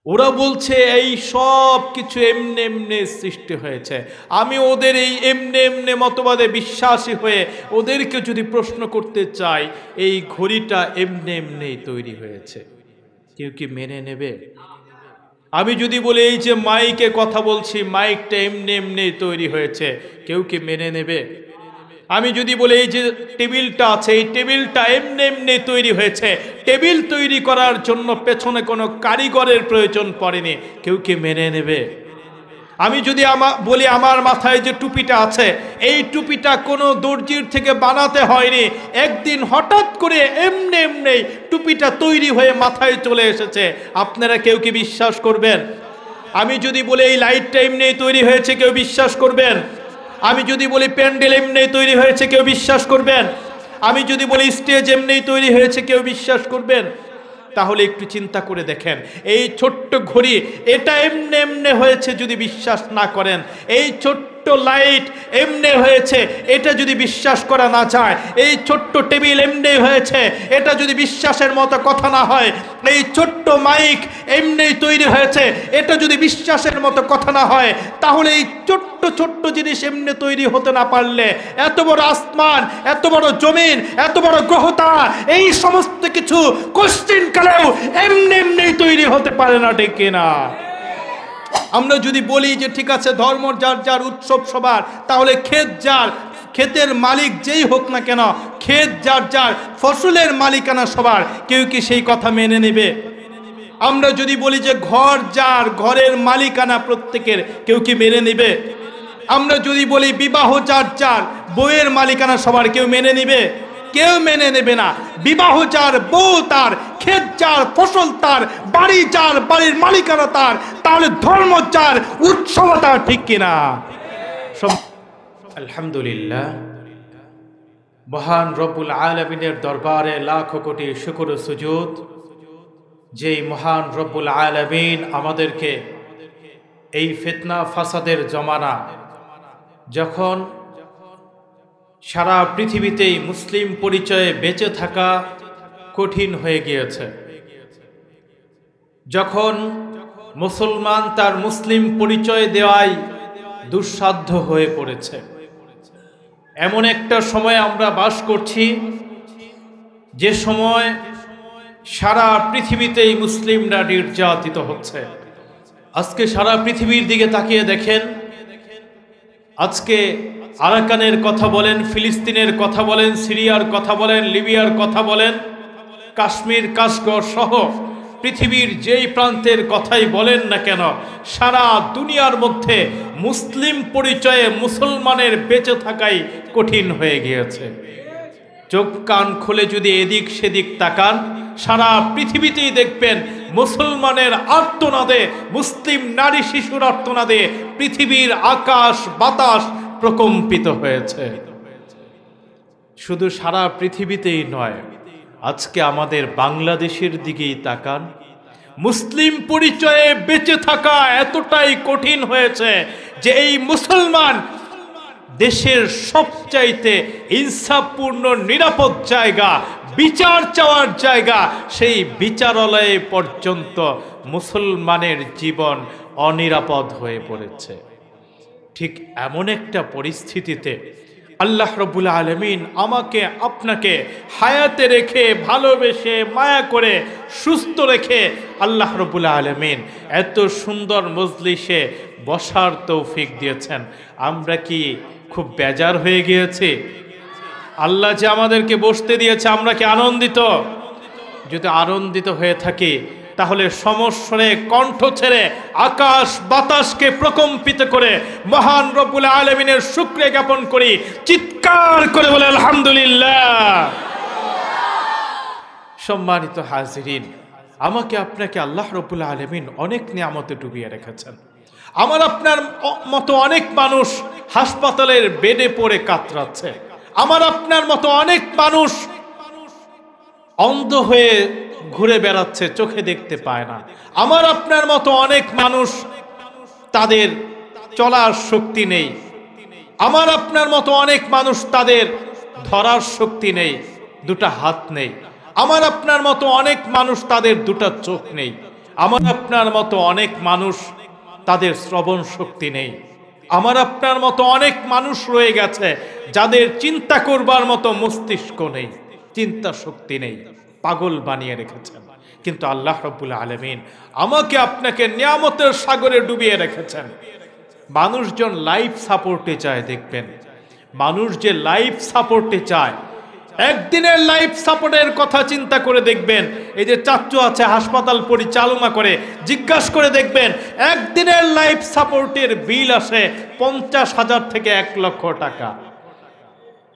ওরা বলছে এই সব কিছু এমনি এমনি সৃষ্টি হয়েছে। আমি ওদের এই এমনি এমনি মতবাদে বিশ্বাসী হয়ে ওদেরকে যদি প্রশ্ন করতে চাই, এই ঘড়িটা এমনি এমনি তৈরি হয়েছে, কেউ কি মেনে নেবে? আমি যদি বলি এই যে মাইকে কথা বলছি, মাইকটা এমনি এমনি তৈরি হয়েছে, কেউ কি মেনে নেবে? আমি যদি বলি এই যে টেবিলটা আছে, এই টেবিলটা এমনি এমনি তৈরি হয়েছে, টেবিল তৈরি করার জন্য পেছনে কোনো কারিগরের প্রয়োজন পড়েনি, কেউ কি মেনে নেবে? আমি যদি বলি আমার মাথায় যে টুপিটা আছে, এই টুপিটা কোনো দর্জির থেকে বানাতে হয়নি, একদিন হঠাৎ করে এমনি এমনি টুপিটা তৈরি হয়ে মাথায় চলে এসেছে, আপনারা কেউ কি বিশ্বাস করবেন? আমি যদি বলি এই লাইটটা এমনি তৈরি হয়েছে, কেউ বিশ্বাস করবেন? আমি যদি বলি প্যান্ডেল এমনি তৈরি হয়েছে, কেউ বিশ্বাস করবেন? আমি যদি বলি স্টেজ এমনি তৈরি হয়েছে, কেউ বিশ্বাস করবেন? তাহলে একটু চিন্তা করে দেখেন, এই ছোট্ট ঘড়ি এটা এমনি এমনি হয়েছে যদি বিশ্বাস না করেন, এই ছোট্ট লাইট এমনি হয়েছে এটা যদি বিশ্বাস করা না যায়, এই ছোট্ট টেবিল এমনি হয়েছে এটা যদি বিশ্বাসের মতো কথা না হয়, এই ছোট্ট মাইক এমনি তৈরি হয়েছে এটা যদি বিশ্বাসের মতো কথা না হয়, তাহলে এই ছোট্ট ছোট্ট জিনিস এমনি তৈরি হতে না পারলে এত বড় আসমান, এত বড় জমিন, এত বড় গ্রহতা, এই সমস্ত কিছু কোশ্চেন কালেও এমনি এমনি তৈরি হতে পারে না, ঠিক কিনা? আমরা যদি বলি যে ঠিক আছে ধর্ম যার যার, উৎসব সবার, তাহলে ক্ষেত যার, ক্ষেতের মালিক যেই হোক না কেন, ক্ষেত যার যার, ফসলের মালিকানা সবার, কেউ কি সেই কথা মেনে নেবে? আমরা যদি বলি যে ঘর যার, ঘরের মালিকানা প্রত্যেকের, কেউ কি মেনে নেবে? আমরা যদি বলি বিবাহ যার যার, বউয়ের মালিকানা সবার, কেউ মেনে নেবে? কেউ মেনে নেবে না। বিবাহ যার, বউ তার, ক্ষেত যার, ফসল তার, বাড়ি যার, বাড়ির মালিকানা তার, তাহলে ধর্ম যার, উৎসব তার, ঠিক কিনা? আলহামদুলিল্লাহ, মহান রব্বুল আলামিনের দরবারে লাখো কোটি শুকর ও সুজুদ, যেই মহান রব্বুল আলামিন আমাদেরকে এই ফিতনা ফাসাদের জমানা, যখন সারা পৃথিবীতেই মুসলিম পরিচয়ে বেঁচে থাকা কঠিন হয়ে গিয়েছে, যখন মুসলমান তার মুসলিম পরিচয় দেওয়াই দুঃসাধ্য হয়ে পড়েছে, এমন একটা সময় আমরা বাস করছি যে সময় সারা পৃথিবীতেই মুসলিমরা নির্যাতিত হচ্ছে। আজকে সারা পৃথিবীর দিকে তাকিয়ে দেখেন, আজকে আরাকানের কথা বলেন, ফিলিস্তিনের কথা বলেন, সিরিয়ার কথা বলেন, লিবিয়ার কথা বলেন, কাশ্মীর, কাশগড় সহ পৃথিবীর যেই প্রান্তের কথাই বলেন না কেন, সারা দুনিয়ার মধ্যে মুসলিম পরিচয়ে মুসলমানের বেঁচে থাকাই কঠিন হয়ে গিয়েছে। চোখ কান খুলে যদি এদিক সেদিক তাকান, সারা পৃথিবীতেই দেখবেন মুসলমানের আর্তনাদে, মুসলিম নারী শিশুর আর্তনাদে পৃথিবীর আকাশ বাতাস প্রকম্পিত হয়েছে। শুধু সারা পৃথিবীতেই নয়, আজকে আমাদের বাংলাদেশের দিকেই তাকান, মুসলিম পরিচয়ে বেঁচে থাকা এতটাই কঠিন হয়েছে যে এই মুসলমান দেশের সবচাইতে ইনসাফপূর্ণ নিরাপদ জায়গা, বিচার চাওয়ার জায়গা, সেই বিচারালয়ে পর্যন্ত মুসলমানের জীবন অনিরাপদ হয়ে পড়েছে। ঠিক এমন একটা পরিস্থিতিতে আল্লাহ রাব্বুল আলামিন আমাকে আপনাকে হায়াতে রেখে, ভালোবেসে, মায়া করে, সুস্থ রেখে আল্লাহ রাব্বুল আলামিন এত সুন্দর মজলিসে বসার তৌফিক দিয়েছেন। আমরা কি খুব বেজার হয়ে গিয়েছি? আল্লাহ যে আমাদেরকে বসতে দিয়েছে, আমরা কি আনন্দিত? যদি আনন্দিত হয়ে থাকি, তাহলে সমস্বরে কণ্ঠ ছেড়ে আকাশ বাতাসকে প্রকম্পিত করে মহান রব্বুল আলামিনের শুকরিয়া জ্ঞাপন করি, চিৎকার করে বলে আলহামদুলিল্লাহ। সম্মানিত হাজিরিন, আমাকে আপনাকে আল্লাহ রব্বুল আলামিন অনেক নিয়ামতে ডুবিয়ে রেখেছেন। আমার আপনার মতো অনেক মানুষ হাসপাতালের বেডে পড়ে কাতরাচ্ছে, আমার আপনার মতো অনেক মানুষ অন্ধ হয়ে ঘুরে বেড়াচ্ছে, চোখে দেখতে পায় না। আমার আপনার মতো অনেক মানুষ তাদের চলার শক্তি নেই, আমার আপনার মতো অনেক মানুষ তাদের ধরার শক্তি নেই, দুটা হাত নেই। আমার আপনার মতো অনেক মানুষ তাদের দুটা চোখ নেই। আমার আপনার মতো অনেক মানুষ তাদের শ্রবণ শক্তি নেই। আমার আপনার মতো অনেক মানুষ রয়ে গেছে যাদের চিন্তা করবার মতো মস্তিষ্ক নেই, চিন্তা শক্তি নেই, পাগল বানিয়ে রেখেছেন। কিন্তু আল্লাহ রাব্বুল আলামিন আমাকে আপনাকে নিয়ামতের সাগরে ডুবিয়ে রেখেছেন। মানুষজন লাইফ সাপোর্টে চায়, দেখবেন মানুষ যে লাইফ সাপোর্টে চায়, একদিনের লাইফ সাপোর্টের কথা চিন্তা করে দেখবেন। এই যে চাচ্চু আছে হাসপাতাল পরিচালনা করে, জিজ্ঞাসা করে দেখবেন একদিনের লাইফ সাপোর্টের বিল আসে 50,000 থেকে 1 লক্ষ টাকা।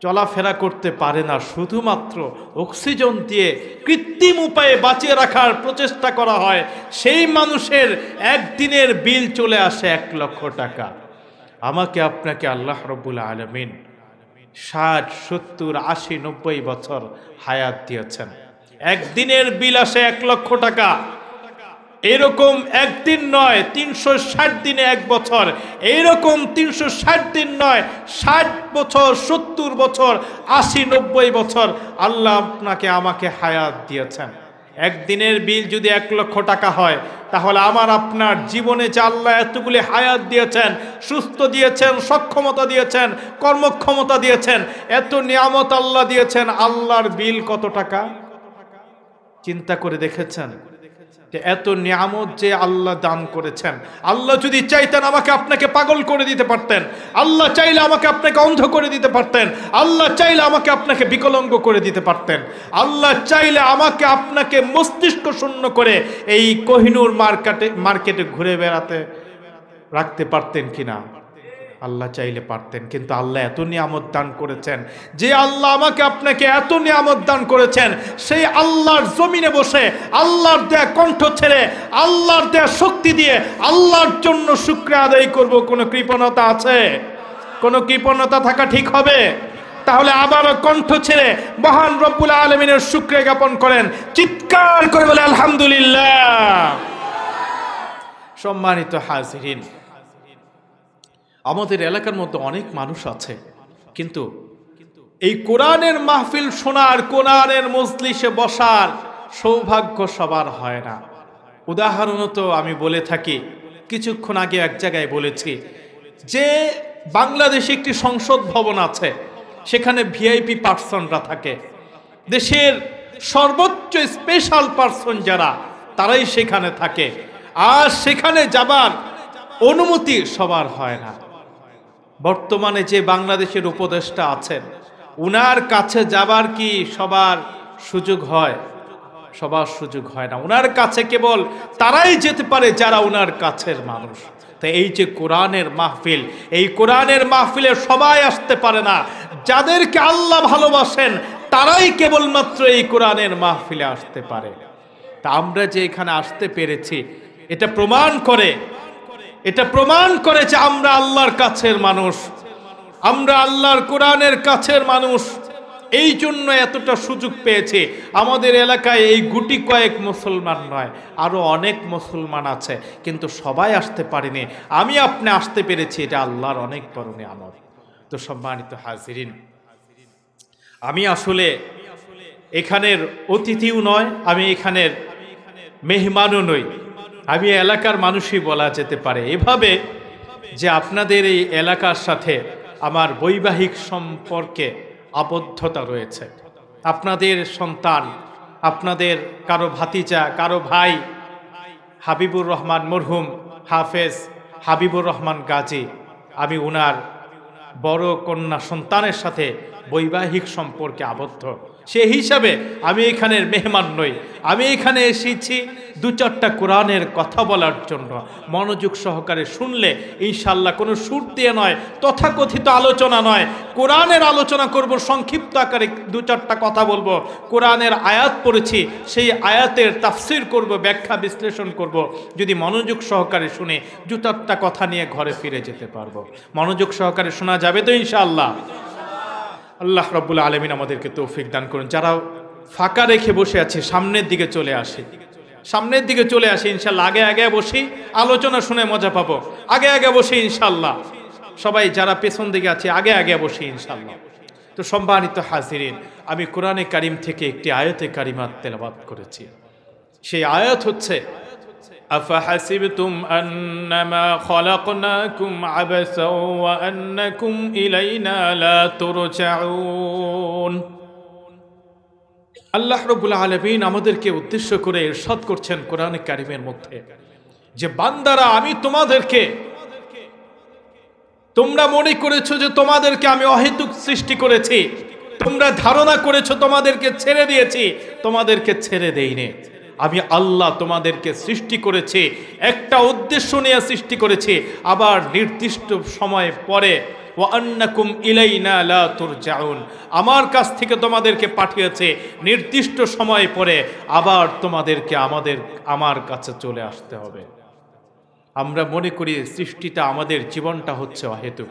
চলাফেরা করতে পারে না, শুধুমাত্র অক্সিজেন দিয়ে কৃত্রিম উপায়ে বাঁচিয়ে রাখার প্রচেষ্টা করা হয়। সেই মানুষের একদিনের বিল চলে আসে 1 লক্ষ টাকা। আমাকে আপনাকে আল্লাহ রাব্বুল আলামিন 60, 70, 80, 90 বছর হায়াত দিয়েছেন। একদিনের বিল আসে 1 লক্ষ টাকা। এরকম একদিন নয়, 360 দিনে 1 বছর, এইরকম 360 দিন নয়, 60 বছর, 70 বছর, 80, 90 বছর আল্লাহ আপনাকে আমাকে হায়াত দিয়েছেন। একদিনের বিল যদি 1 লক্ষ টাকা হয়, তাহলে আমার আপনার জীবনে যে আল্লাহ এতগুলি হায়াত দিয়েছেন, সুস্থ দিয়েছেন, সক্ষমতা দিয়েছেন, কর্মক্ষমতা দিয়েছেন, এত নিয়ামত আল্লাহ দিয়েছেন, আল্লাহর বিল কত টাকা? চিন্তা করে দেখেছেন? এত নিয়ামত যে আল্লাহ দান করেছেন, আল্লাহ যদি চাইতেন আমাকে আপনাকে পাগল করে দিতে পারতেন, আল্লাহ চাইলে আমাকে আপনাকে অন্ধ করে দিতে পারতেন, আল্লাহ চাইলে আমাকে আপনাকে বিকলাঙ্গ করে দিতে পারতেন, আল্লাহ চাইলে আমাকে আপনাকে মস্তিষ্ক শূন্য করে এই কোহিনূর মার্কেটে ঘুরে বেড়াতে রাখতে পারতেন কিনা? আল্লাহ চাইলে পারতেন। কিন্তু আল্লাহ এত নিয়ামত দান করেছেন, যে আল্লাহ আমাকে আপনাকে এত নিয়ামত দান করেছেন, সেই আল্লাহর জমিনে বসে আল্লাহর দেয়া কণ্ঠ ছেড়ে আল্লাহর দেয়া শক্তি দিয়ে আল্লাহর জন্য শুকরিয়া আদায় করব, কোনো কৃপণতা আছে? কোনো কৃপণতা থাকা ঠিক হবে? তাহলে আবারও কণ্ঠ ছেড়ে মহান রব্বুল আলামিনের শুকরিয়া জ্ঞাপন করেন, চিৎকার করে বলে আলহামদুলিল্লাহ। সম্মানিত হাজিরিন, আমাদের এলাকার মধ্যে অনেক মানুষ আছে, কিন্তু এই কোরআনের মাহফিল শোনার, কোরআনের মজলিসে বসার সৌভাগ্য সবার হয় না। উদাহরণত আমি বলে থাকি, কিছুক্ষণ আগে এক জায়গায় বলেছি যে বাংলাদেশে একটি সংসদ ভবন আছে, সেখানে ভিআইপি পার্সনরা থাকে, দেশের সর্বোচ্চ স্পেশাল পার্সন যারা, তারাই সেখানে থাকে। আর সেখানে যাবার অনুমতি সবার হয় না। বর্তমানে যে বাংলাদেশের উপদেষ্টা আছেন, উনার কাছে যাবার কি সবার সুযোগ হয়? সবার সুযোগ হয় না। উনার কাছে কেবল তারাই যেতে পারে যারা উনার কাছের মানুষ। তাই এই যে কোরআনের মাহফিল, এই কোরআনের মাহফিলে সবাই আসতে পারে না। যাদেরকে আল্লাহ ভালোবাসেন তারাই কেবলমাত্র এই কোরআনের মাহফিলে আসতে পারে। তা আমরা যে এখানে আসতে পেরেছি, এটা প্রমাণ করে যে আমরা আল্লাহর কাছের মানুষ, আমরা আল্লাহর কোরআনের কাছের মানুষ। এই জন্য এতটা সুযোগ পেয়েছি। আমাদের এলাকায় এই গুটি কয়েক মুসলমান নয়, আরো অনেক মুসলমান আছে, কিন্তু সবাই আসতে পারেনি। আমি আপনি আসতে পেরেছি, এটা আল্লাহর অনেক বড় নিয়ামত। তো সম্মানিত হাজিরিন, আমি আসলে এখানের অতিথিও নয়, আমি এখানের মেহমানও নই, আমি এলাকার মানুষই বলা যেতে পারে। এভাবে যে আপনাদের এই এলাকার সাথে আমার বৈবাহিক সম্পর্কে আবদ্ধতা রয়েছে। আপনাদের সন্তান, আপনাদের কারো ভাতিজা, কারো ভাই হাবিবুর রহমান, মরহুম হাফেজ হাবিবুর রহমান গাজী, আমি উনার বড় কন্যা সন্তানের সাথে বৈবাহিক সম্পর্কে আবদ্ধ। সে হিসাবে আমি এখানের মেহমান নই, আমি এখানে এসেছি 2-4টা কোরআনের কথা বলার জন্য। মনোযোগ সহকারে শুনলে ইনশাল্লাহ কোনো সুর দিয়ে নয়, তথাকথিত আলোচনা নয়, কোরআনের আলোচনা করব, সংক্ষিপ্ত আকারে 2-4টা কথা বলবো। কোরআনের আয়াত পড়েছি, সেই আয়াতের তাফসির করব, ব্যাখ্যা বিশ্লেষণ করব। যদি মনোযোগ সহকারে শুনে 2-4টা কথা নিয়ে ঘরে ফিরে যেতে পারবো। মনোযোগ সহকারে শোনা যাবে তো ইনশাআল্লাহ? আল্লাহ রাব্বুল আলামিন আমাদেরকে তৌফিক দান করুন। যারা ফাঁকা রেখে বসে আছে সামনের দিকে চলে আসে, সামনের দিকে চলে আসে ইনশাল্লাহ। আগে আগে বসি, আলোচনা শুনে মজা পাবো। আগে আগে বসি ইনশাল্লাহ। সবাই যারা পেছন দিকে আছে আগে আগে বসি ইনশাল্লাহ। তো সম্মানিত হাজিরিন, আমি কোরআনে কারিম থেকে একটি আয়াতে কারিমাত তেলাওয়াত করেছি। সেই আয়াত হচ্ছে আফাহাসিবতুম আন্নামা খলাকনাকুম আবাসা ওয়া আন্নাকুম ইলাইনা লা তুরজাউন। আল্লাহ রাব্বুল আলামিন আমাদেরকে উদ্দেশ্য করে ইরশাদ করছেন কোরআনে কারীমের মধ্যে যে বান্দারা, আমি তোমাদেরকে, তোমরা মনে করেছো যে তোমাদেরকে আমি অহেতুক সৃষ্টি করেছি, তোমরা ধারণা করেছো তোমাদেরকে ছেড়ে দিয়েছি, তোমাদেরকে ছেড়ে দেইনি। আমি আল্লাহ তোমাদেরকে সৃষ্টি করেছি, একটা উদ্দেশ্য নিয়ে সৃষ্টি করেছি, আবার নির্দিষ্ট সময় পরে ওয়া আন্নাকুম ইলাইনা লা তুরজাউন, আমার কাছ থেকে তোমাদেরকে পাঠিয়েছে, নির্দিষ্ট সময় পরে আবার তোমাদেরকে আমার কাছে চলে আসতে হবে। আমরা মনে করি সৃষ্টিটা, আমাদের জীবনটা হচ্ছে অহেতুক,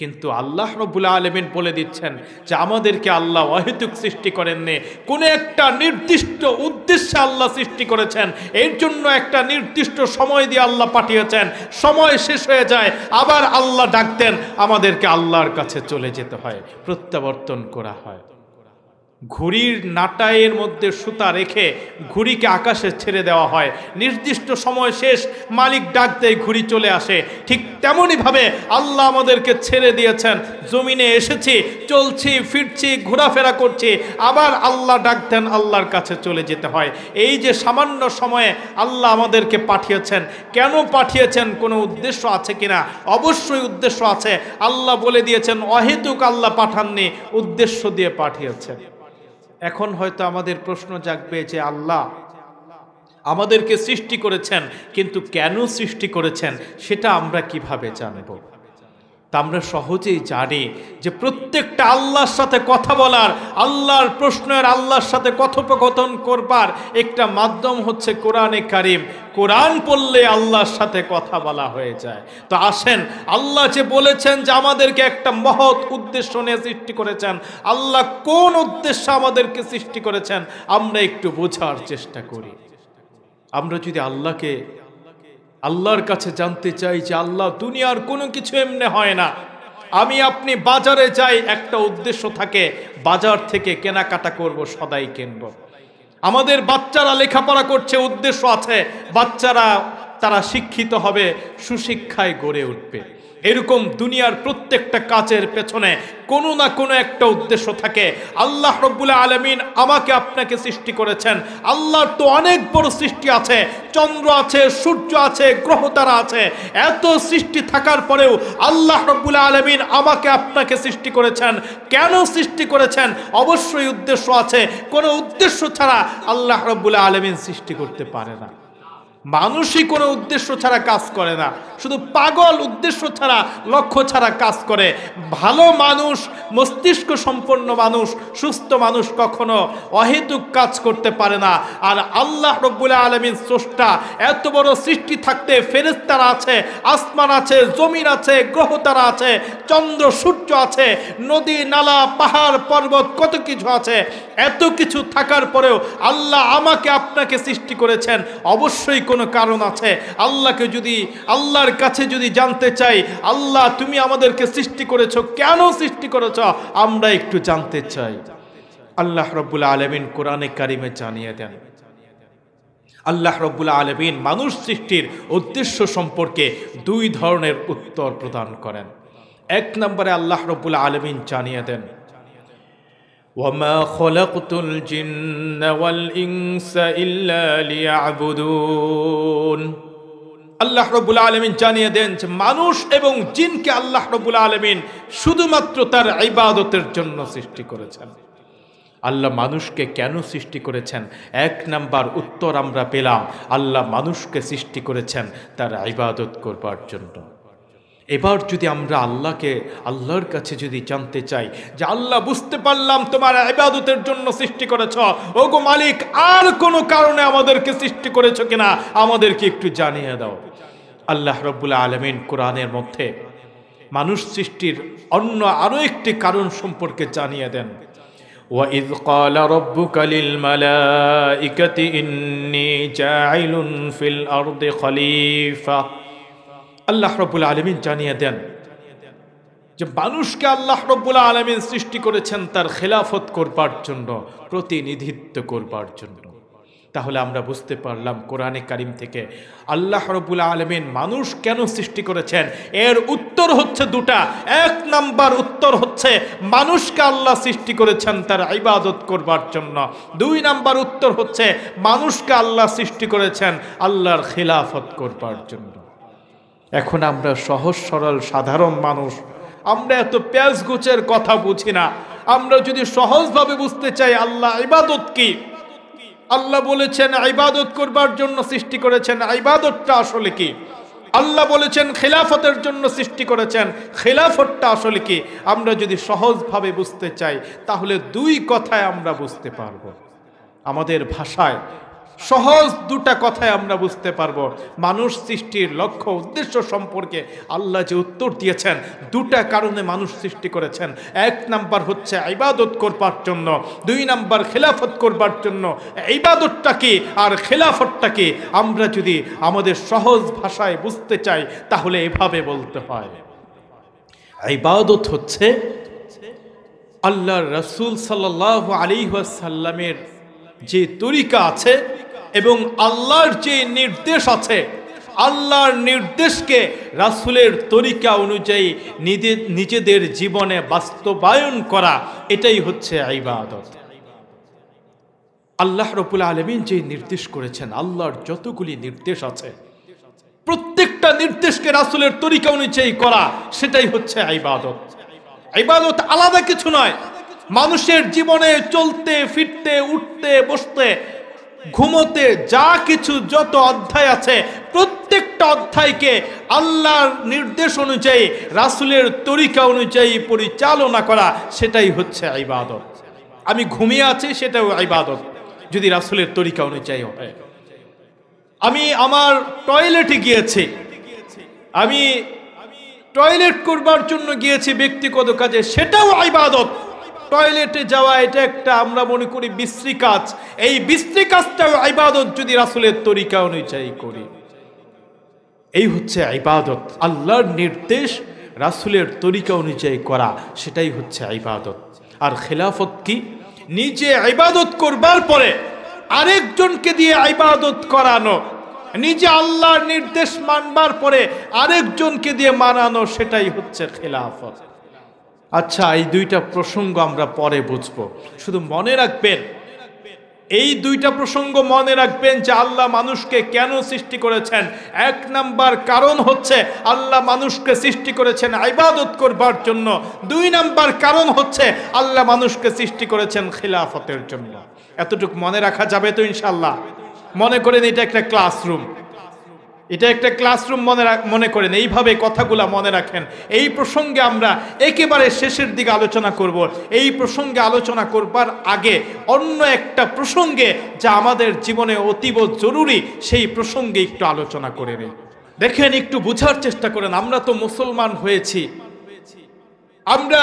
কিন্তু আল্লাহ রাব্বুল আলামিন বলে দিচ্ছেন যে আমাদেরকে আল্লাহ অহেতুক সৃষ্টি করেননি, কোন একটা নির্দিষ্ট উদ্দেশ্যে আল্লাহ সৃষ্টি করেছেন। এর জন্য একটা নির্দিষ্ট সময় দিয়ে আল্লাহ পাঠিয়েছেন, সময় শেষ হয়ে যায়, আবার আল্লাহ ডাক দেন, আমাদেরকে আল্লাহর কাছে চলে যেতে হয়, প্রত্যাবর্তন করা হয়। ঘুড়ির নাটাইয়ের মধ্যে সুতা রেখে ঘুড়িকে আকাশে ছেড়ে দেওয়া হয়, নির্দিষ্ট সময় শেষ, মালিক ডাক দেয়, ঘুড়ি চলে আসে। ঠিক তেমনই ভাবে আল্লাহ আমাদেরকে ছেড়ে দিয়েছেন, জমিনে এসেছি, চলছি, ফিরছি, ঘোরাফেরা করছি, আবার আল্লাহ ডাক দেন, আল্লাহর কাছে চলে যেতে হয়। এই যে সামান্য সময়ে আল্লাহ আমাদেরকে পাঠিয়েছেন, কেন পাঠিয়েছেন, কোনো উদ্দেশ্য আছে কিনা? অবশ্যই উদ্দেশ্য আছে। আল্লাহ বলে দিয়েছেন, অহেতুক আল্লাহ পাঠাননি, উদ্দেশ্য দিয়ে পাঠিয়েছেন। এখন হয়তো আমাদের প্রশ্ন জাগবে যে আল্লাহ আমাদেরকে সৃষ্টি করেছেন, কিন্তু কেন সৃষ্টি করেছেন সেটা আমরা কিভাবে জানব? তা আমরা সহজেই জানি যে প্রত্যেকটা আল্লাহর সাথে কথা বলার, আল্লাহর প্রশ্নের, আল্লাহর সাথে কথোপকথন করবার একটা মাধ্যম হচ্ছে কোরআনে কারীম। কোরআন পড়লে আল্লাহর সাথে কথা বলা হয়ে যায়। তো আসেন, আল্লাহ যে বলেছেন যে আমাদেরকে একটা মহৎ উদ্দেশ্য নিয়ে সৃষ্টি করেছেন, আল্লাহ কোন উদ্দেশ্যে আমাদেরকে সৃষ্টি করেছেন আমরা একটু বোঝার চেষ্টা করি। আমরা যদি আল্লাহর কাছে জানতে চাই যে আল্লাহ, দুনিয়ার কোনো কিছু এমনি হয় না। আমি আপনি বাজারে যাই, একটা উদ্দেশ্য থাকে, বাজার থেকে কেনাকাটা করব, সদাই কিনব। আমাদের বাচ্চারা লেখাপড়া করছে, উদ্দেশ্য আছে, বাচ্চারা তারা শিক্ষিত হবে, সুশিক্ষায় গড়ে উঠবে। এরকম দুনিয়ার প্রত্যেকটা কাজের পেছনে কোনো না কোনো একটা উদ্দেশ্য থাকে। আল্লাহ রাব্বুল আলামিন আমাকে আপনাকে সৃষ্টি করেছেন, আল্লাহর তো অনেক বড় সৃষ্টি আছে, চন্দ্র আছে, সূর্য আছে, গ্রহতারা আছে। এত সৃষ্টি থাকার পরেও আল্লাহ রাব্বুল আলামিন আমাকে আপনাকে সৃষ্টি করেছেন। কেন সৃষ্টি করেছেন? অবশ্যই উদ্দেশ্য আছে। কোনো উদ্দেশ্য ছাড়া আল্লাহ রাব্বুল আলামিন সৃষ্টি করতে পারে না। মানুষই কোনো উদ্দেশ্য ছাড়া কাজ করে না, শুধু পাগল উদ্দেশ্য ছাড়া, লক্ষ্য ছাড়া কাজ করে। ভালো মানুষ, মস্তিষ্ক সম্পন্ন মানুষ, সুস্থ মানুষ কখনো অহেতুক কাজ করতে পারে না। আর আল্লাহ রাব্বুল আলামিন স্রষ্টা, এত বড় সৃষ্টি থাকতে ফেরেশতারা আছে, আসমান আছে, জমিন আছে, গ্রহতারা আছে, চন্দ্র সূর্য আছে, নদী নালা, পাহাড় পর্বত, কত কিছু আছে। এত কিছু থাকার পরেও আল্লাহ আমাকে আপনাকে সৃষ্টি করেছেন, অবশ্যই কোনো কারণ আছে। আল্লাহর কাছে যদি জানতে চাই, আল্লাহ তুমি আমাদেরকে সৃষ্টি করেছো, কেন সৃষ্টি করেছো, আমরা একটু জানতে চাই। আল্লাহ রাব্বুল আলামিন কোরআনে কারীমে জানিয়ে দেন। আল্লাহ রাব্বুল আলামিন মানুষ সৃষ্টির উদ্দেশ্য সম্পর্কে দুই ধরনের উত্তর প্রদান করেন। এক নম্বরে আল্লাহ রাব্বুল আলামিন জানিয়ে দেন, وَمَا خَلَقْتُ الْجِنَّ وَالْإِنسَ إِلَّا لِيَعْبُدُونَ। আল্লাহ রাব্বুল আলামিন জানিয়ে দেন যে মানুষ এবং জিনকে আল্লাহ রাব্বুল আলামিন শুধুমাত্র তার ইবাদতের জন্য সৃষ্টি করেছেন। আল্লাহ মানুষকে কেন সৃষ্টি করেছেন? এক নাম্বার উত্তর আমরা পেলাম, আল্লাহ মানুষকে সৃষ্টি করেছেন তার ইবাদত করবার জন্য। এবার যদি আমরা আল্লাহর কাছে যদি জানতে চাই যে আল্লাহ, বুঝতে পারলাম তোমার ইবাদতের জন্য সৃষ্টি করেছ, ওগো মালিক, আর কোনো কারণে আমাদেরকে সৃষ্টি করেছ কিনা আমাদেরকে একটু জানিয়ে দাও। আল্লাহ রাব্বুল আলামিন কোরআনের মধ্যে মানুষ সৃষ্টির অন্য আরো একটি কারণ সম্পর্কে জানিয়ে দেন। وَإِذْ قَالَ رَبُّكَ لِلْمَلَائِكَةِ إِنِّي جَاعِلٌ فِي الْأَرْضِ خَلِيفَةً। আল্লাহ রাব্বুল আলামিন জানিয়ে দেন যে মানুষকে আল্লাহ রাব্বুল আলামিন সৃষ্টি করেছেন তার খেলাফত করবার জন্য, প্রতিনিধিত্ব করবার জন্য। তাহলে আমরা বুঝতে পারলাম কোরআনে কারিম থেকে আল্লাহ রাব্বুল আলামিন মানুষ কেন সৃষ্টি করেছেন। এর উত্তর হচ্ছে দুটা। এক নাম্বার উত্তর হচ্ছে মানুষকে আল্লাহ সৃষ্টি করেছেন তার ইবাদত করবার জন্য। দুই নাম্বার উত্তর হচ্ছে মানুষকে আল্লাহ সৃষ্টি করেছেন আল্লাহর খিলাফত করবার জন্য। এখন আমরা সহজ সরল সাধারণ মানুষ, আমরা এত পেঁয়াজ গোছের কথা বুঝি না। আমরা যদি সহজভাবে বুঝতে চাই আল্লাহ ইবাদত কি, আল্লাহ বলেছেন ইবাদত করবার জন্য সৃষ্টি করেছেন, ইবাদতটা আসলে কি? আল্লাহ বলেছেন খিলাফতের জন্য সৃষ্টি করেছেন, খিলাফতটা আসলে কি? আমরা যদি সহজভাবে বুঝতে চাই তাহলে দুই কথায় আমরা বুঝতে পারবো। আমাদের ভাষায় সহজ দুটা কথায় আমরা বুঝতে পারবো মানুষ সৃষ্টির লক্ষ্য উদ্দেশ্য সম্পর্কে আল্লাহ যে উত্তর দিয়েছেন। দুটা কারণে মানুষ সৃষ্টি করেছেন। এক নাম্বার হচ্ছে ইবাদত করবার জন্য, দুই নাম্বার খিলাফত করবার জন্য। ইবাদতটা কি আর খিলাফতটা কি আমরা যদি আমাদের সহজ ভাষায় বুঝতে চাই তাহলে এভাবে বলতে হয়। ইবাদত হচ্ছে আল্লাহর রাসূল সাল্লাল্লাহু আলাইহি ওয়াসাল্লামের যে তরিকা আছে এবং আল্লাহর যে নির্দেশ আছে, আল্লাহর নির্দেশকে রাসূলের তরিকা অনুযায়ী নিজেদের জীবনে বাস্তবায়ন করা, এটাই হচ্ছে ইবাদত। আল্লাহ রাব্বুল আলামিন যে নির্দেশ করেছেন, আল্লাহর যতগুলি নির্দেশ আছে প্রত্যেকটা নির্দেশকে রাসূলের তরিকা অনুযায়ী করা, সেটাই হচ্ছে ইবাদত। ইবাদত আলাদা কিছু নয়। মানুষের জীবনে চলতে ফিরতে উঠতে বসতে ঘুমোতে যা কিছু যত অধ্যায় আছে প্রত্যেকটা অধ্যায়কে আল্লাহর নির্দেশ অনুযায়ী রাসূলের তরিকা অনুযায়ী পরিচালনা করা, সেটাই হচ্ছে ইবাদত। আমি ঘুমিয়ে আছি সেটাও ইবাদত যদি রাসূলের তরিকা অনুযায়ী হয়। আমি আমার টয়লেটে গিয়েছি, আমি টয়লেট করবার জন্য গিয়েছি ব্যক্তিগত কাজে, সেটাও ইবাদত। টয়লেটে যাওয়া এটা একটা আমরা মনে করি বিশ্রী কাজ, এই বিশ্রী কাজটাও ইবাদত যদি রাসূলের তরিকা অনুযায়ী করি। এই হচ্ছে ইবাদত। আল্লাহর নির্দেশ রাসূলের তরিকা অনুযায়ী করা, সেটাই হচ্ছে ইবাদত। আর খিলাফত কি? নিজে ইবাদত করবার পরে আরেকজনকে দিয়ে ইবাদত করানো, নিজে আল্লাহর নির্দেশ মানবার পরে আরেকজনকে দিয়ে মানানো, সেটাই হচ্ছে খিলাফত। আচ্ছা, এই দুইটা প্রসঙ্গ আমরা পরে বুঝবো। শুধু মনে রাখবেন, এই দুইটা প্রসঙ্গ মনে রাখবেন যে আল্লাহ মানুষকে কেন সৃষ্টি করেছেন। এক নাম্বার কারণ হচ্ছে আল্লাহ মানুষকে সৃষ্টি করেছেন ইবাদত করবার জন্য। দুই নাম্বার কারণ হচ্ছে আল্লাহ মানুষকে সৃষ্টি করেছেন খিলাফতের জন্য। এতটুকু মনে রাখা যাবে তো ইনশাআল্লাহ? মনে করেন এটা একটা ক্লাসরুম, এটা একটা ক্লাসরুম মনে করেন, এইভাবে কথাগুলা মনে রাখেন। এই প্রসঙ্গে আমরা একেবারে শেষের দিকে আলোচনা করব। এই প্রসঙ্গে আলোচনা করবার আগে অন্য একটা প্রসঙ্গে যা আমাদের জীবনে অতীব জরুরি, সেই প্রসঙ্গে একটু আলোচনা করে নিই। দেখেন, একটু বোঝার চেষ্টা করেন। আমরা তো মুসলমান হয়েছি, আমরা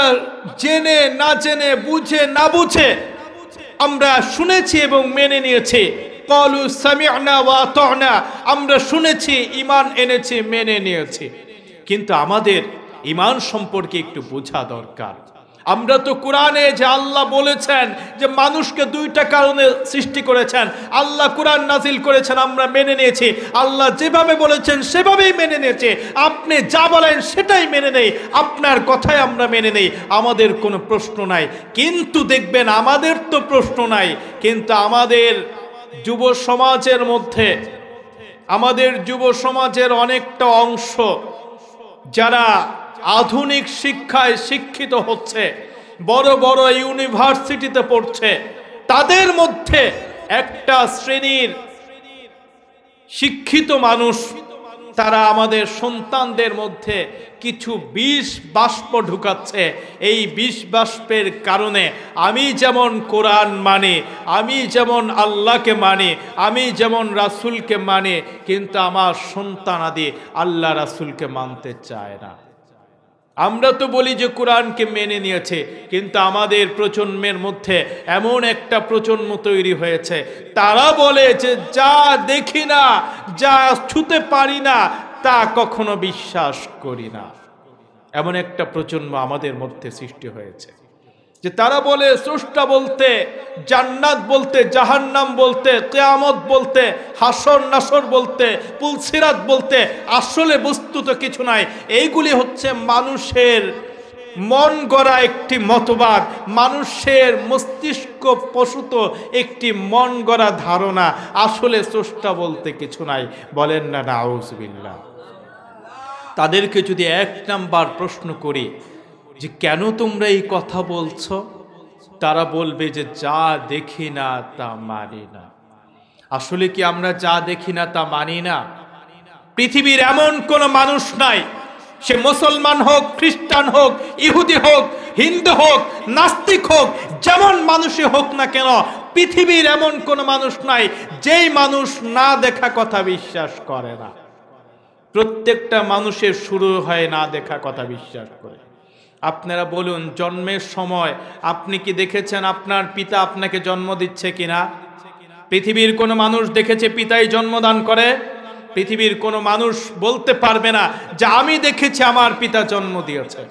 জেনে না জেনে, বুঝে না বুঝে আমরা শুনেছি এবং মেনে নিয়েছি। ক্বালু সামি'না ওয়া আতা'না, আমরা শুনেছি, ঈমান এনেছি, মেনে নিয়েছি। কিন্তু আমাদের ঈমান সম্পর্কে একটু বোঝা দরকার। আমরা তো কোরআনে যে আল্লাহ বলেছেন যে মানুষকে দুইটা কারণে সৃষ্টি করেছেন, আল্লাহ কোরআন নাজিল করেছেন, আমরা মেনে নিয়েছি। আল্লাহ যেভাবে বলেছেন সেভাবেই মেনে নিয়েছি। আপনি যা বলেন সেটাই মেনে নেই, আপনার কথাই আমরা মেনে নেই, আমাদের কোনো প্রশ্ন নাই। কিন্তু দেখবেন, আমাদের তো প্রশ্ন নাই, কিন্তু আমাদের যুব সমাজের মধ্যে, আমাদের যুব সমাজের অনেকটা অংশ যারা আধুনিক শিক্ষায় শিক্ষিত হচ্ছে, বড় বড় ইউনিভার্সিটিতে পড়ছে, তাদের মধ্যে একটা শ্রেণীর শিক্ষিত মানুষ তারা আমাদের সন্তানদের মধ্যে কিছু বিষ বাষ্প ঢুকাচ্ছে। এই বিষ বাষ্পের কারণে আমি যেমন কোরআন মানি, আমি যেমন আল্লাহকে মানি, আমি যেমন রাসূলকে মানি, কিন্তু আমার সন্তানাদি আল্লাহ রাসূলকে মানতে চায় না। আমরা তো বলি যে কোরআনকে মেনে নিয়েছে, কিন্তু আমাদের প্রজন্মের মধ্যে এমন একটা প্রজন্ম তৈরি হয়েছে, তারা বলে যে যা দেখি না, যা ছুঁতে পারি না, তা কখনো বিশ্বাস করি না। এমন একটা প্রজন্ম আমাদের মধ্যে সৃষ্টি হয়েছে। যে তারা বলে স্রষ্টা বলতে, জান্নাত বলতে, জাহান্নাম বলতে, কিয়ামত বলতে, হাসর নাসর বলতে, পুলসিরাত বলতে আসলে বস্তুত কিছু নাই। এইগুলি হচ্ছে মানুষের মন গড়া একটি মতবাদ, মানুষের মস্তিষ্ক প্রসূত একটি মন গড়া ধারণা। আসলে স্রষ্টা বলতে কিছু নাই। বলেন না নাউজুবিল্লাহ। তাদেরকে যদি এক নাম্বার প্রশ্ন করি যে কেন তোমরা এই কথা বলছো, তারা বলবে যে যা দেখি না তা মানি না। আসলে কি আমরা যা দেখি না তা মানি না? পৃথিবীর এমন কোন মানুষ নাই, সে মুসলমান হোক, খ্রিস্টান হোক, ইহুদি হোক, হিন্দু হোক, নাস্তিক হোক, যেমন মানুষই হোক না কেন, পৃথিবীর এমন কোন মানুষ নাই যেই মানুষ না দেখা কথা বিশ্বাস করে না। প্রত্যেকটা মানুষের শুরু হয় না দেখা কথা বিশ্বাস করে। আপনারা বলুন, জন্মের সময় আপনি কি দেখেছেন আপনার পিতা আপনাকে জন্ম দিচ্ছে কিনা? পৃথিবীর কোনো মানুষ দেখেছে পিতাই জন্মদান করে? পৃথিবীর কোনো মানুষ বলতে পারবে না যে আমি দেখেছি আমার পিতা জন্ম দিয়েছে।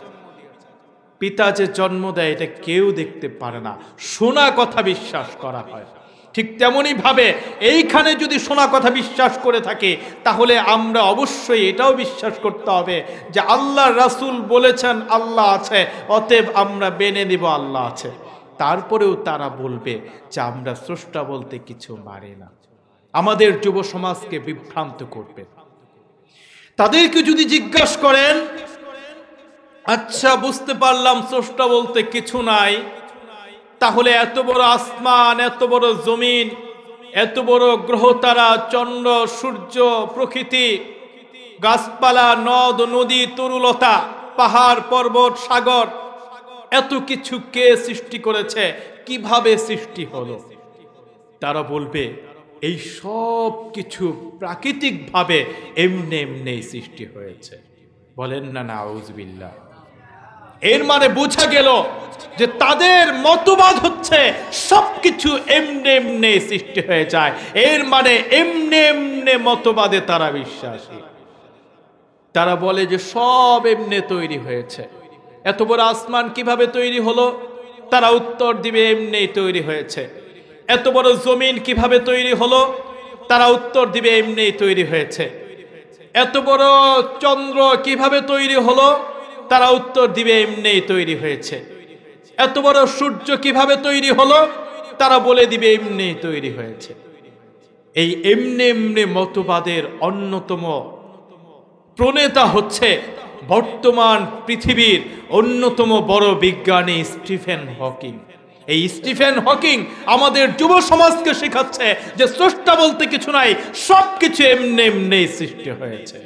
পিতা যে জন্ম দেয় এটা কেউ দেখতে পারে না, শোনা কথা বিশ্বাস করা হয়। ঠিক তেমনি ভাবে এইখানে যদি শোনা কথা বিশ্বাস করে থাকে, তাহলে আমরা অবশ্যই এটাও বিশ্বাস করতে হবে যে আল্লাহ রাসূল বলেছেন আল্লাহ আছে, অতএব আমরা মেনে নিব আল্লাহ আছে। তারপরেও তারা বলবে যে আমরা স্রষ্টা বলতে কিছু মানি না। আমাদের যুব সমাজকে বিভ্রান্ত করবে। তাদেরকে যদি জিজ্ঞাসা করেন, আচ্ছা বুঝতে পারলাম স্রষ্টা বলতে কিছু নাই, তাহলে এত বড় আসমান, এত বড় জমিন, এত বড় গ্রহ তারা, চন্দ্র সূর্য, প্রকৃতি, গাছপালা, নদ নদী, তরুলতা, পাহাড় পর্বত, সাগর, এত কিছু কে সৃষ্টি করেছে, কিভাবে সৃষ্টি হলো? তারা বলবে এই সব কিছু প্রাকৃতিকভাবে এমনি এমনি সৃষ্টি হয়েছে। বলেন না নাউজুবিল্লাহ। এর মানে বোঝা গেল যে তাদের মতবাদ হচ্ছে সবকিছু এমনি এমনি সৃষ্টি হয়ে যায়। এর মানে এমনি এমনি মতবাদে তারা বিশ্বাসী। তারা বলে যে সব এমনি তৈরি হয়েছে। এত বড় আসমান কিভাবে তৈরি হলো? তারা উত্তর দিবে এমনি তৈরি হয়েছে। এত বড় জমিন কিভাবে তৈরি হলো? তারা উত্তর দিবে এমনি তৈরি হয়েছে। এত বড় চন্দ্র কিভাবে তৈরি হলো? তারা উত্তর দিবে এমনি তৈরি হয়েছে। এত বড় সূর্য কিভাবে তৈরি হলো? তারা বলে দিবে এমনি তৈরি হয়েছে। এই এমনি এমনি মতবাদের অন্যতম প্রণেতা হচ্ছে বর্তমান পৃথিবীর অন্যতম বড় বিজ্ঞানী স্টিফেন হকিং। এই স্টিফেন হকিং আমাদের যুব সমাজকে শেখাচ্ছে যে স্রষ্টা বলতে কিছু নাই, সবকিছু এমনি এমনি সৃষ্টি হয়েছে।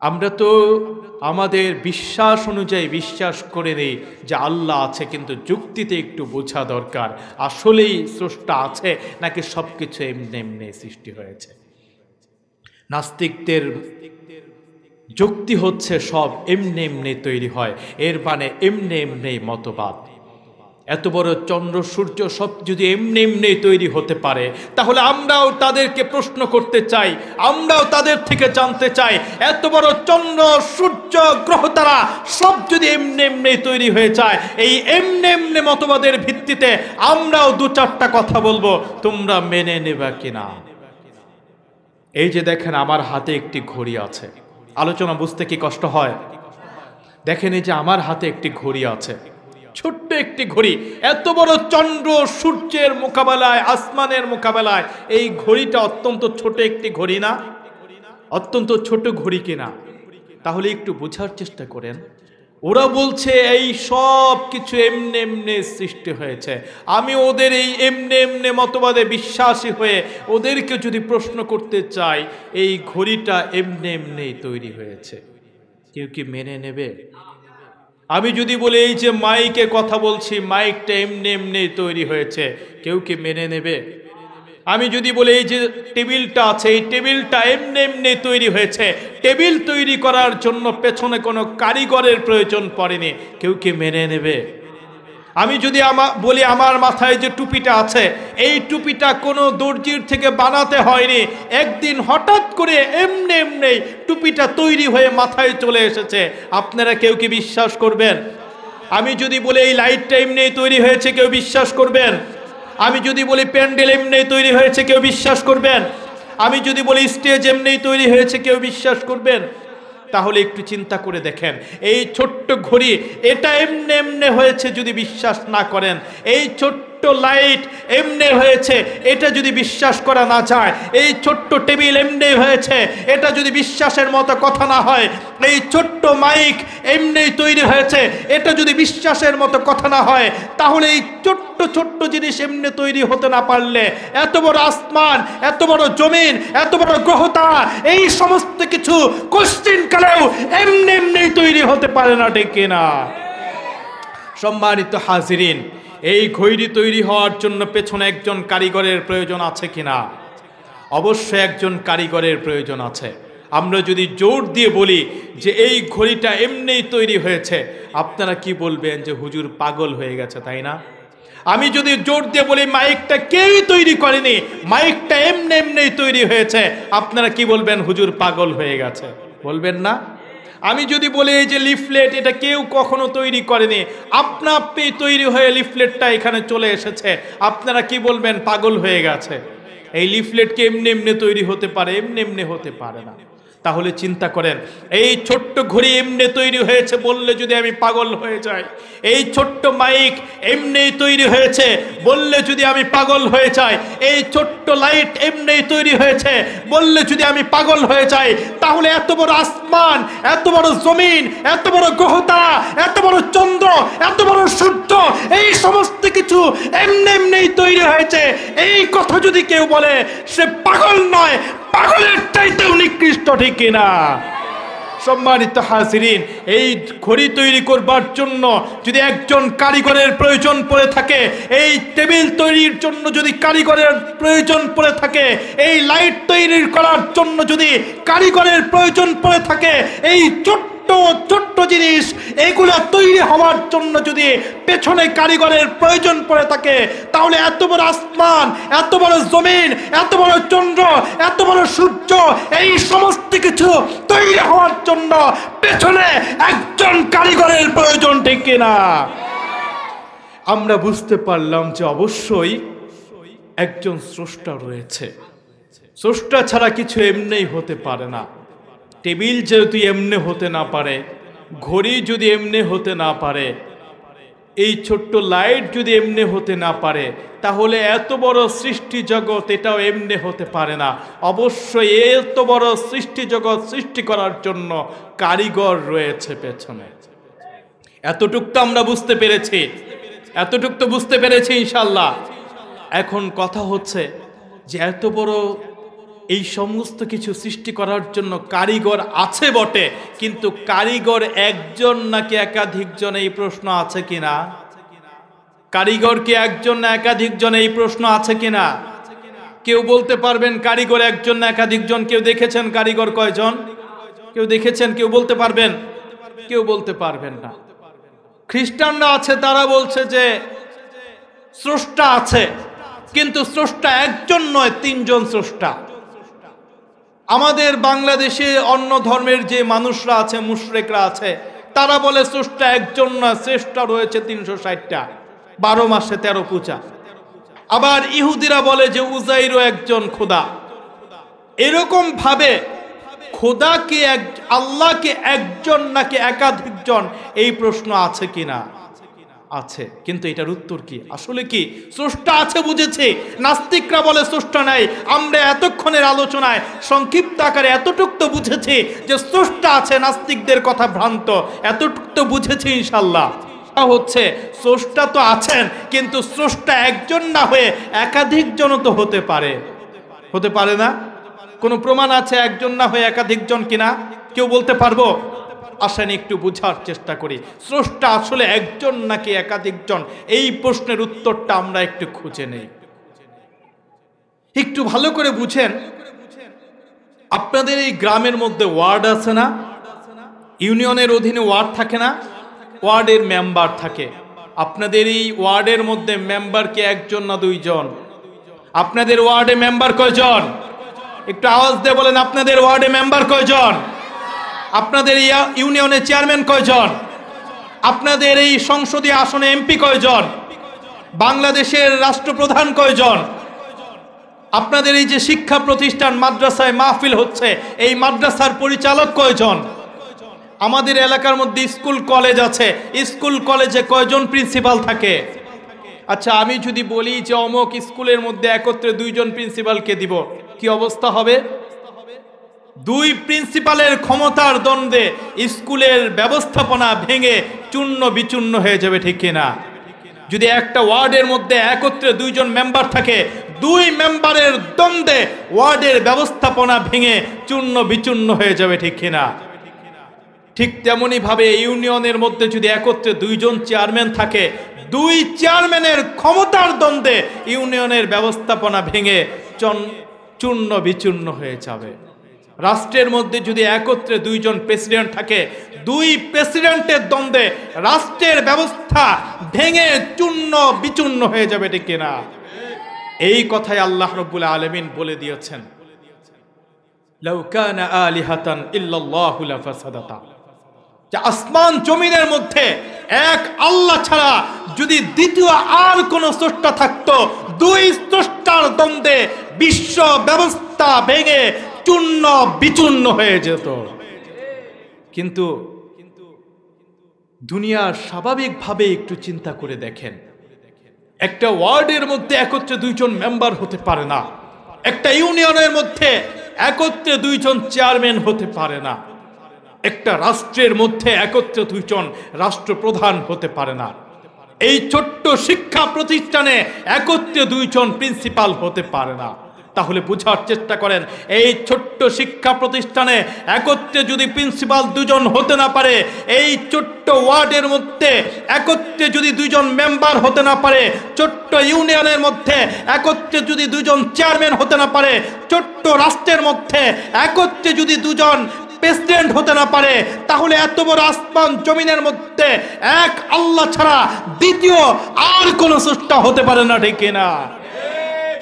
আমরা তো আমাদের বিশ্বাস অনুযায়ী বিশ্বাস করে নেই যে আল্লাহ আছে, কিন্তু যুক্তিতে একটু বোঝা দরকার আসলেই স্রষ্টা আছে নাকি সবকিছু এমনি এমনি সৃষ্টি হয়েছে। নাস্তিকদের যুক্তি হচ্ছে সব এমনি এমনি তৈরি হয়, এর মানে এমনি এমনি মতবাদ। এত বড় চন্দ্র সূর্য সব যদি এমনি এমনি তৈরি হতে পারে, তাহলে আমরাও তাদেরকে প্রশ্ন করতে চাই, আমরাও তাদের থেকে জানতে চাই এত বড় চন্দ্র সূর্য গ্রহ তারা সব যদি এমনি এমনি তৈরি হয়ে যায়, এই এমনি এমনি মতবাদের ভিত্তিতে আমরাও দু চারটা কথা বলবো, তোমরা মেনে নেবা কিনা? এই যে দেখেন আমার হাতে একটি ঘড়ি আছে, আলোচনা বুঝতে কি কষ্ট হয়? দেখেন এই যে আমার হাতে একটি ঘড়ি আছে, ছোট্ট একটি ঘড়ি। এত বড় চন্দ্র সূর্যের মোকাবেলায়, আসমানের মোকাবেলায় এই ঘড়িটা অত্যন্ত ছোট একটি ঘড়ি না? অত্যন্ত ছোট ঘড়ি কিনা? তাহলে একটু বোঝার চেষ্টা করেন। ওরা বলছে এই সব কিছু এমনি এমনি সৃষ্টি হয়েছে। আমি ওদের এই এমনি এমনি মতবাদে বিশ্বাসী হয়ে ওদেরকে যদি প্রশ্ন করতে চাই এই ঘড়িটা এমনি এমনি তৈরি হয়েছে, কেউ কি মেনে নেবে? আমি যদি বলি এই যে মাইকে কথা বলছি, মাইকটা এমনি এমনি তৈরি হয়েছে, কেউ কি মেনে নেবে? আমি যদি বলি এই যে টেবিলটা আছে, এই টেবিলটা এমনি এমনি তৈরি হয়েছে, টেবিল তৈরি করার জন্য পেছনে কোনো কারিগরের প্রয়োজন পড়েনি, কেউ কি মেনে নেবে? আমি যদি বলি আমার মাথায় যে টুপিটা আছে, এই টুপিটা কোনো দর্জির থেকে বানাতে হয়নি, একদিন হঠাৎ করে এমনি এমনি টুপিটা তৈরি হয়ে মাথায় চলে এসেছে, আপনারা কেউ কি বিশ্বাস করবেন? আমি যদি বলি এই লাইটটা এমনি তৈরি হয়েছে, কেউ বিশ্বাস করবেন? আমি যদি বলি প্যান্ডেল এমনি তৈরি হয়েছে, কেউ বিশ্বাস করবেন? আমি যদি বলি স্টেজ এমনি তৈরি হয়েছে, কেউ বিশ্বাস করবেন? তাহলে একটু চিন্তা করে দেখেন, এই ছোট্ট ঘড়ি এটা এমনি এমনি হয়েছে যদি বিশ্বাস না করেন, এই ছোট্ট লাইট এমনি হয়েছে এটা যদি বিশ্বাস করা না যায়, এই ছোট্ট টেবিল এমনি হয়েছে এটা যদি বিশ্বাসের মতো কথা না হয়, এই ছোট্ট মাইক এমনি তৈরি হয়েছে এটা যদি বিশ্বাসের মতো কথা না হয়, তাহলে এই ছোট্ট ছোট্ট জিনিস এমনি তৈরি হতে না পারলে এত বড় আসমান, এত বড় জমিন, এত বড় গ্রহতারা, এই সমস্ত কিছু কোশ্চিন কালেও এমনি এমনি তৈরি হতে পারে না, ঠিক কিনা? সম্মানিত হাজিরিন, এই ঘড়ি তৈরি হওয়ার জন্য পেছনে একজন কারিগরের প্রয়োজন আছে কিনা? অবশ্যই একজন কারিগরের প্রয়োজন আছে। আমরা যদি জোর দিয়ে বলি যে এই ঘড়িটা এমনিই তৈরি হয়েছে, আপনারা কি বলবেন? যে হুজুর পাগল হয়ে গেছে, তাই না? আমি যদি জোর দিয়ে বলি মাইকটা কেউই তৈরি করেনি, মাইকটা এমনি এমনিই তৈরি হয়েছে, আপনারা কি বলবেন? হুজুর পাগল হয়ে গেছে, বলবেন না? আমি যদি বলি এই যে লিফলেট, এটা কেউ কখনো তৈরি করেনি, আপনা আপনি তৈরি হয়ে লিফলেটটা এখানে চলে এসেছে, আপনারা কি বলবেন? পাগল হয়ে গেছে। এই লিফলেট কি এমনি এমনি তৈরি হতে পারে? এমনি এমনি হতে পারে না। তাহলে চিন্তা করেন, এই ছোট্ট ঘড়ি এমনি তৈরি হয়েছে বললে যদি আমি পাগল হয়ে যাই, এই ছোট্ট মাইক এমনি তৈরি হয়েছে বললে যদি আমি পাগল হয়ে যাই, এই ছোট্ট লাইট এমনি তৈরি হয়েছে বললে যদি আমি পাগল হয়ে যাই, তাহলে এত বড় আসমান, এত বড় জমিন, এত বড় গ্রহতারা, এত বড় চন্দ্র, এত বড় সূর্য, এই সমস্ত কিছু এমনি এমনি তৈরি হয়েছে, এই কথা যদি কেউ বলে সে পাগল নয়, পাগলের চাইতেও নিকৃষ্ট, ঠিক কিনা? সম্মানিত হাজিরিন, এই ঘড়ি তৈরি করবার জন্য যদি একজন কারিগরের প্রয়োজন পড়ে থাকে, এই টেবিল তৈরির জন্য যদি কারিগরের প্রয়োজন পড়ে থাকে, এই লাইট তৈরি করার জন্য যদি কারিগরের প্রয়োজন পড়ে থাকে, এই ছোট্ট ছোট্ট জিনিস এগুলো তৈরি হওয়ার জন্য যদি পেছনে কারিগরের প্রয়োজন পড়ে থাকে, তাহলে এত বড় আসমান, এত বড় জমিন, এত বড় চন্দ্র, এত বড় সূর্য, এই সমস্ত কিছু তৈরি হওয়ার জন্য পেছনে একজন কারিগরের প্রয়োজন, ঠিক কিনা? আমরা বুঝতে পারলাম যে অবশ্যই একজন স্রষ্টা রয়েছে। স্রষ্টা ছাড়া কিছু এমনি হতে পারে না। টেবিল যেহেতু এমনি হতে না পারে, ঘড়ি যদি এমনি হতে না পারে, এই ছোট্ট লাইট যদি এমনি হতে না পারে, তাহলে এত বড় সৃষ্টি জগৎ এটাও এমনি হতে পারে না। অবশ্যই এত বড় সৃষ্টি জগৎ সৃষ্টি করার জন্য কারিগর রয়েছে পেছনে। এতটুকু তো আমরা বুঝতে পেরেছি, এতটুকু তো বুঝতে পেরেছি ইনশাল্লাহ। এখন কথা হচ্ছে যে এত বড় এই সমস্ত কিছু সৃষ্টি করার জন্য কারিগর আছে বটে, কিন্তু কারিগর একজন নাকি একাধিক জন, এই প্রশ্ন আছে কিনা? কারিগর কি একজন না একাধিক জন, এই প্রশ্ন আছে কিনা? কেউ বলতে পারবেন কারিগর একজন না একাধিক জন? কেউ দেখেছেন কারিগর কয়জন? কেউ দেখেছেন? কেউ বলতে পারবেন? কেউ বলতে পারবেন না। খ্রিস্টানরা আছে, তারা বলছে যে স্রষ্টা আছে, কিন্তু স্রষ্টা একজন নয়, তিনজন স্রষ্টা। আমাদের বাংলাদেশে অন্য ধর্মের যে মানুষরা আছে, মুশরিকরা আছে, তারা বলে স্রষ্টা একজন না, স্রষ্টা রয়েছে 360টা, 12 মাসে 13 পূজা। আবার ইহুদিরা বলে যে উজাইরও একজন খোদা। এরকম ভাবে খোদা কি আল্লাহকে একজন নাকি একাধিক জন, এই প্রশ্ন আছে কিনা? আছে। কিন্তু এটার উত্তর কি? আসলে কি স্রষ্টা আছে বুঝেছি, নাস্তিকরা বলে স্রষ্টা নাই। আমরা এতক্ষণের আলোচনায় সংক্ষিপ্ত আকারে এতটুক তো বুঝেছি যে স্রষ্টা আছে, নাস্তিকদের কথা ভ্রান্ত, এতটুক তো বুঝেছি ইনশাল্লাহ। হচ্ছে স্রষ্টা তো আছেন, কিন্তু স্রষ্টা একজন না হয়ে একাধিক জন তো হতে পারে, হতে পারে না? কোনো প্রমাণ আছে একজন না হয়ে একাধিক জন কিনা? কেউ বলতে পারবো? আসেন একটু বুঝার চেষ্টা করি, স্রষ্টা আসলে একজন নাকি একাধিক জন, এই প্রশ্নের উত্তরটা আমরা একটু খুঁজে নেই। একটু ভালো করে বুঝেন, আপনাদের এই গ্রামের মধ্যে ওয়ার্ড আছে না? ইউনিয়নের অধীনে ওয়ার্ড থাকে না? ওয়ার্ডের মেম্বার থাকে। আপনাদের এই ওয়ার্ডের মধ্যে মেম্বার কি একজন না দুইজন? আপনাদের ওয়ার্ডে মেম্বার কয়জন? একটু আওয়াজ দিয়ে বলেন, আপনাদের ওয়ার্ডে মেম্বার কয়জন? আপনাদের ইউনিয়নের চেয়ারম্যান কয়জন? আপনাদের এই সংসদীয় আসনে এমপি কয়জন? বাংলাদেশের রাষ্ট্রপ্রধান কয়জন? আপনাদের এই যে শিক্ষা প্রতিষ্ঠান মাদ্রাসায় মাহফিল হচ্ছে, এই মাদ্রাসার পরিচালক কয়জন? আমাদের এলাকার মধ্যে স্কুল কলেজ আছে, স্কুল কলেজে কয়জন প্রিন্সিপাল থাকে? আচ্ছা, আমি যদি বলি যে অমুক স্কুলের মধ্যে একত্রে 2 জন প্রিন্সিপালকে দিব, কি অবস্থা হবে? 2 প্রিন্সিপালের ক্ষমতার দ্বন্দ্বে স্কুলের ব্যবস্থাপনা ভেঙে চূর্ণ বিচূর্ণ হয়ে যাবে, ঠিক কিনা? যদি একটা ওয়ার্ডের মধ্যে একত্রে 2 জন মেম্বার থাকে, 2 মেম্বারের দ্বন্দ্বে ওয়ার্ডের ব্যবস্থাপনা ভেঙে চূর্ণ বিচূর্ণ হয়ে যাবে, ঠিক কিনা? ঠিক তেমনি ভাবে ইউনিয়নের মধ্যে যদি একত্রে 2 জন চেয়ারম্যান থাকে, 2 চেয়ারম্যানের ক্ষমতার দ্বন্দ্বে ইউনিয়নের ব্যবস্থাপনা ভেঙে চূর্ণ বিচূর্ণ হয়ে যাবে। রাষ্ট্রের মধ্যে যদি একত্রে 2 জন প্রেসিডেন্ট থাকে, 2 প্রেসিডেন্টের দ্বন্দ্বে রাষ্ট্রের ব্যবস্থা ভেঙে চূর্ণ বিচূর্ণ হয়ে যাবে, ঠিক কিনা? এই কথাই আল্লাহ রাব্বুল আলামিন বলে দিয়েছেন, লাউ কানা আলিহাতান ইল্লাল্লাহু লাফাসাদাতা, যে আসমান জমিনের মধ্যে এক আল্লাহ ছাড়া যদি দ্বিতীয় আর কোন স্রষ্টা থাকতো, 2 স্রষ্টার দ্বন্দ্বে বিশ্ব ব্যবস্থা ভেঙে চূর্ণ বিচূর্ণ হয়ে যেত। কিন্তু দুনিয়ার স্বাভাবিকভাবে একটু চিন্তা করে দেখেন, একটা ওয়ার্ডের মধ্যে একত্রে 2 জন মেম্বার হতে পারে না, একটা ইউনিয়নের মধ্যে একত্রে 2 জন চেয়ারম্যান হতে পারে না, একটা রাষ্ট্রের মধ্যে একত্রে 2 জন রাষ্ট্রপ্রধান হতে পারে না, এই ছোট্ট শিক্ষা প্রতিষ্ঠানে একত্রে 2 জন প্রিন্সিপাল হতে পারে না। তাহলে বোঝার চেষ্টা করেন, এই ছোট্ট শিক্ষা প্রতিষ্ঠানে একত্রে যদি প্রিন্সিপাল 2 জন হতে না পারে, এই ছোট্ট ওয়ার্ডের মধ্যে একত্রে যদি 2 জন মেম্বার হতে না পারে, ছোট্ট ইউনিয়নের মধ্যে একত্রে যদি 2 জন চেয়ারম্যান হতে না পারে, ছোট্ট রাষ্ট্রের মধ্যে একত্রে যদি 2 জন প্রেসিডেন্ট হতে না পারে, তাহলে এত বড় আসমান জমিনের মধ্যে এক আল্লাহ ছাড়া দ্বিতীয় আর কোন স্রষ্টা হতে পারে না, ঠিক কিনা?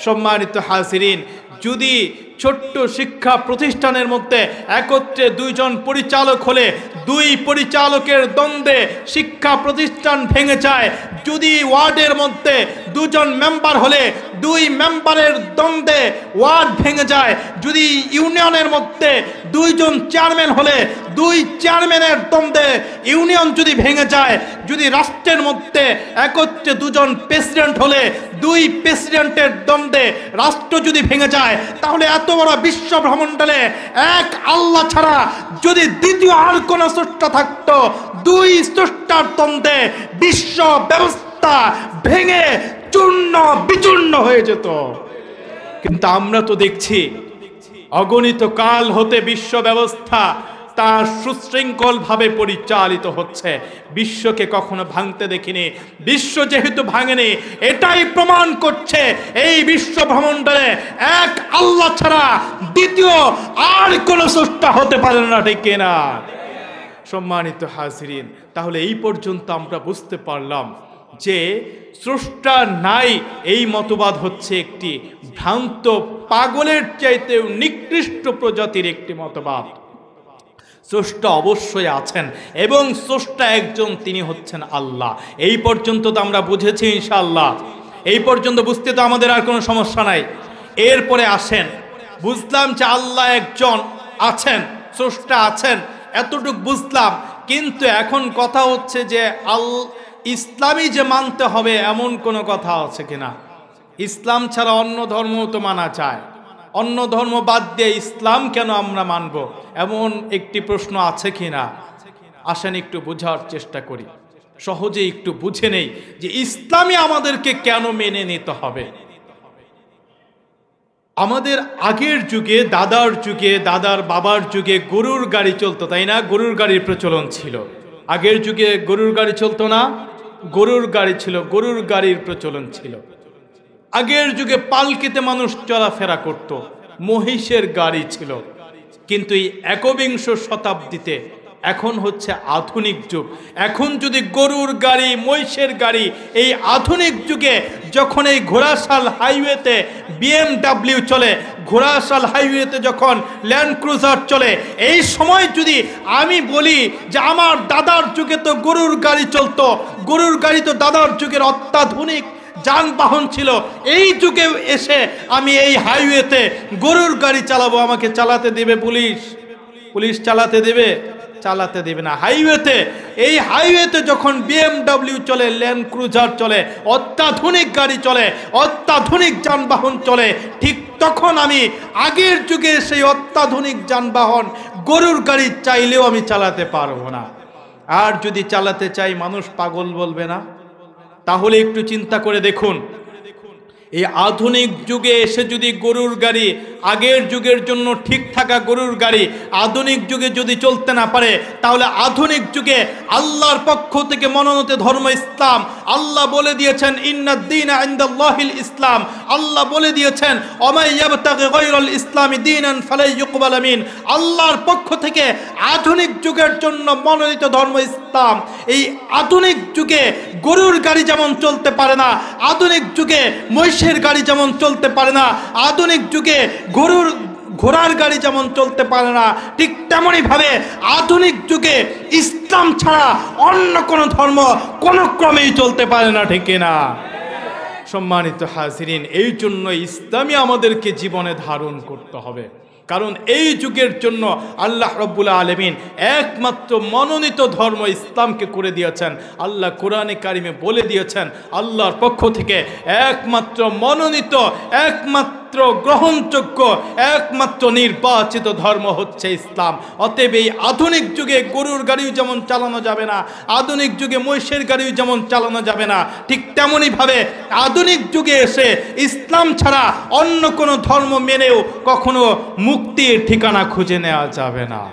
সম্মানিত হাজিরিন, যদি ছোট্ট শিক্ষা প্রতিষ্ঠানের মধ্যে একত্রে 2 জন পরিচালক হলে 2 পরিচালকের দ্বন্দ্বে শিক্ষা প্রতিষ্ঠান ভেঙে যায়, যদি ওয়ার্ডের মধ্যে 2 জন মেম্বার হলে 2 মেম্বারের দ্বন্দ্বে ওয়ার্ড ভেঙে যায়, যদি ইউনিয়নের মধ্যে 2 জন চেয়ারম্যান হলে 2 চেয়ারম্যানের দ্বন্দ্বে ইউনিয়ন যদি ভেঙে যায়, যদি রাষ্ট্রের মধ্যে একত্রে 2 জন প্রেসিডেন্ট হলে 2 প্রেসিডেন্টের দ্বন্দ্বে রাষ্ট্র যদি ভেঙে যায়, তাহলে এত বড় বিশ্ব ব্রহ্মাণ্ডে এক আল্লাহ ছাড়া যদি দ্বিতীয় আর কোন স্রষ্টা থাকতো, 2 স্রষ্টার দ্বন্দ্বে বিশ্ব ব্যবস্থা ভেঙে চূর্ণ বিচূর্ণ হয়ে যেত। কিন্তু আমরা তো দেখছি অগণিত কাল হতে বিশ্ব ব্যবস্থা তার সুশৃঙ্খল ভাবে পরিচালিত হচ্ছে, বিশ্বকে কখনো ভাঙতে দেখিনি। বিশ্ব যেহেতু ভাঙেনি, এটাই প্রমাণ করছে এই বিশ্ব ব্রহ্মাণ্ডে এক আল্লাহ ছাড়া দ্বিতীয় আর কোন স্রষ্টা হতে পারে না, ঠিক কিনা? সম্মানিত হাজিরিন, তাহলে এই পর্যন্ত আমরা বুঝতে পারলাম যে স্রষ্টা নাই এই মতবাদ হচ্ছে একটি ভ্রান্ত, পাগলের চাইতেও নিকৃষ্ট প্রজাতির একটি মতবাদ। স্রষ্টা অবশ্যই আছেন এবং স্রষ্টা একজন, তিনি হচ্ছেন আল্লাহ। এই পর্যন্ত তো আমরা বুঝেছি ইনশাআল্লাহ। এই পর্যন্ত বুঝতে তো আমাদের আর কোনো সমস্যা নাই। এরপরে আসেন, বুঝলাম যে আল্লাহ একজন আছেন, স্রষ্টা আছেন, এতটুকু বুঝলাম। কিন্তু এখন কথা হচ্ছে যে ইসলামই যে মানতে হবে এমন কোনো কথা আছে কিনা? ইসলাম ছাড়া অন্য ধর্ম তো মানা যায়, অন্য ধর্ম বাদ দিয়ে ইসলাম কেন আমরা মানব, এমন একটি প্রশ্ন আছে কিনা? আসেন একটু বোঝার চেষ্টা করি, সহজে একটু বুঝে নেই যে ইসলামই আমাদেরকে কেন মেনে নিতে হবে। আমাদের আগের যুগে, দাদার যুগে, দাদার বাবার যুগে গরুর গাড়ি চলতো, তাই না? গরুর গাড়ির প্রচলন ছিল। আগের যুগে গরুর গাড়ি চলতো না? গরুর গাড়ি ছিল, গরুর গাড়ির প্রচলন ছিল। আগের যুগে পালকিতে মানুষ চলাফেরা করত, মহিষের গাড়ি ছিল। কিন্তু এই একবিংশ শতাব্দীতে এখন হচ্ছে আধুনিক যুগ। এখন যদি গরুর গাড়ি, মহিষের গাড়ি, এই আধুনিক যুগে যখন এই ঘোড়াশাল হাইওয়েতে BMW চলে, ঘোড়াশাল হাইওয়েতে যখন ল্যান্ড ক্রুজার চলে, এই সময় যদি আমি বলি যে আমার দাদার যুগে তো গরুর গাড়ি চলতো, গরুর গাড়ি তো দাদার যুগের অত্যাধুনিক যানবাহন ছিল, এই যুগে এসে আমি এই হাইওয়েতে গরুর গাড়ি চালাবো, আমাকে চালাতে দেবে পুলিশ? পুলিশ চালাতে দেবে? চালাতে দেবে না। হাইওয়েতে, এই হাইওয়েতে যখন BMW চলে, ল্যান্ড ক্রুজার চলে, অত্যাধুনিক গাড়ি চলে, অত্যাধুনিক যানবাহন চলে, ঠিক তখন আমি আগের যুগে সেই অত্যাধুনিক যানবাহন গরুর গাড়ি চাইলেও আমি চালাতে পারবো না। আর যদি চালাতে চাই মানুষ পাগল বলবে না? তাহলে একটু চিন্তা করে দেখুন, এই আধুনিক যুগে এসে যদি গরুর গাড়ি, আগের যুগের জন্য ঠিক থাকা গরুর গাড়ি আধুনিক যুগে যদি চলতে না পারে, তাহলে আধুনিক যুগে আল্লাহর পক্ষ থেকে মনোনীত ধর্ম ইসলাম, আল্লাহ বলে দিয়েছেন ইন্নাদ-দীনা ইনদাল্লাহিল ইসলাম, আল্লাহ বলে দিয়েছেন ওমাই ইয়াবতাগি গায়রাল ইসলামি দীনান ফালাই ইউকবাল মিন, আল্লাহর পক্ষ থেকে আধুনিক যুগের জন্য মনোনীত ধর্ম ইসলাম। এই আধুনিক যুগে গরুর গাড়ি যেমন চলতে পারে না, আধুনিক যুগে মহিষের গাড়ি যেমন চলতে পারে না, আধুনিক যুগে ঘোড়ার গাড়ি যেমন চলতে পারে না, ঠিক তেমনই ভাবে আধুনিক যুগে ইসলাম ছাড়া অন্য কোন ধর্ম কোন ক্রমেই চলতে পারে না, ঠিক না? সম্মানিত হাজিরিন, এই জন্য ইসলামই আমাদেরকে জীবনে ধারণ করতে হবে, কারণ এই যুগের জন্য আল্লাহ রাব্বুল আলামিন একমাত্র মনোনীত ধর্ম ইসলামকে করে দিয়েছেন। আল্লাহ কোরআনে কারিমে বলে দিয়েছেন আল্লাহর পক্ষ থেকে একমাত্র মনোনীত, একমাত্র গ্রহণযোগ্য, একমাত্র নির্বাচিত ধর্ম হচ্ছে ইসলাম। অতএব এই আধুনিক যুগে গরুর গাড়িও যেমন চালানো যাবে না, আধুনিক যুগে মহিষের গাড়িও যেমন চালানো যাবে না, ঠিক তেমনই ভাবে আধুনিক যুগে এসে ইসলাম ছাড়া অন্য কোনো ধর্ম মেনেও কখনো মুক্তির ঠিকানা খুঁজে নেওয়া যাবে না।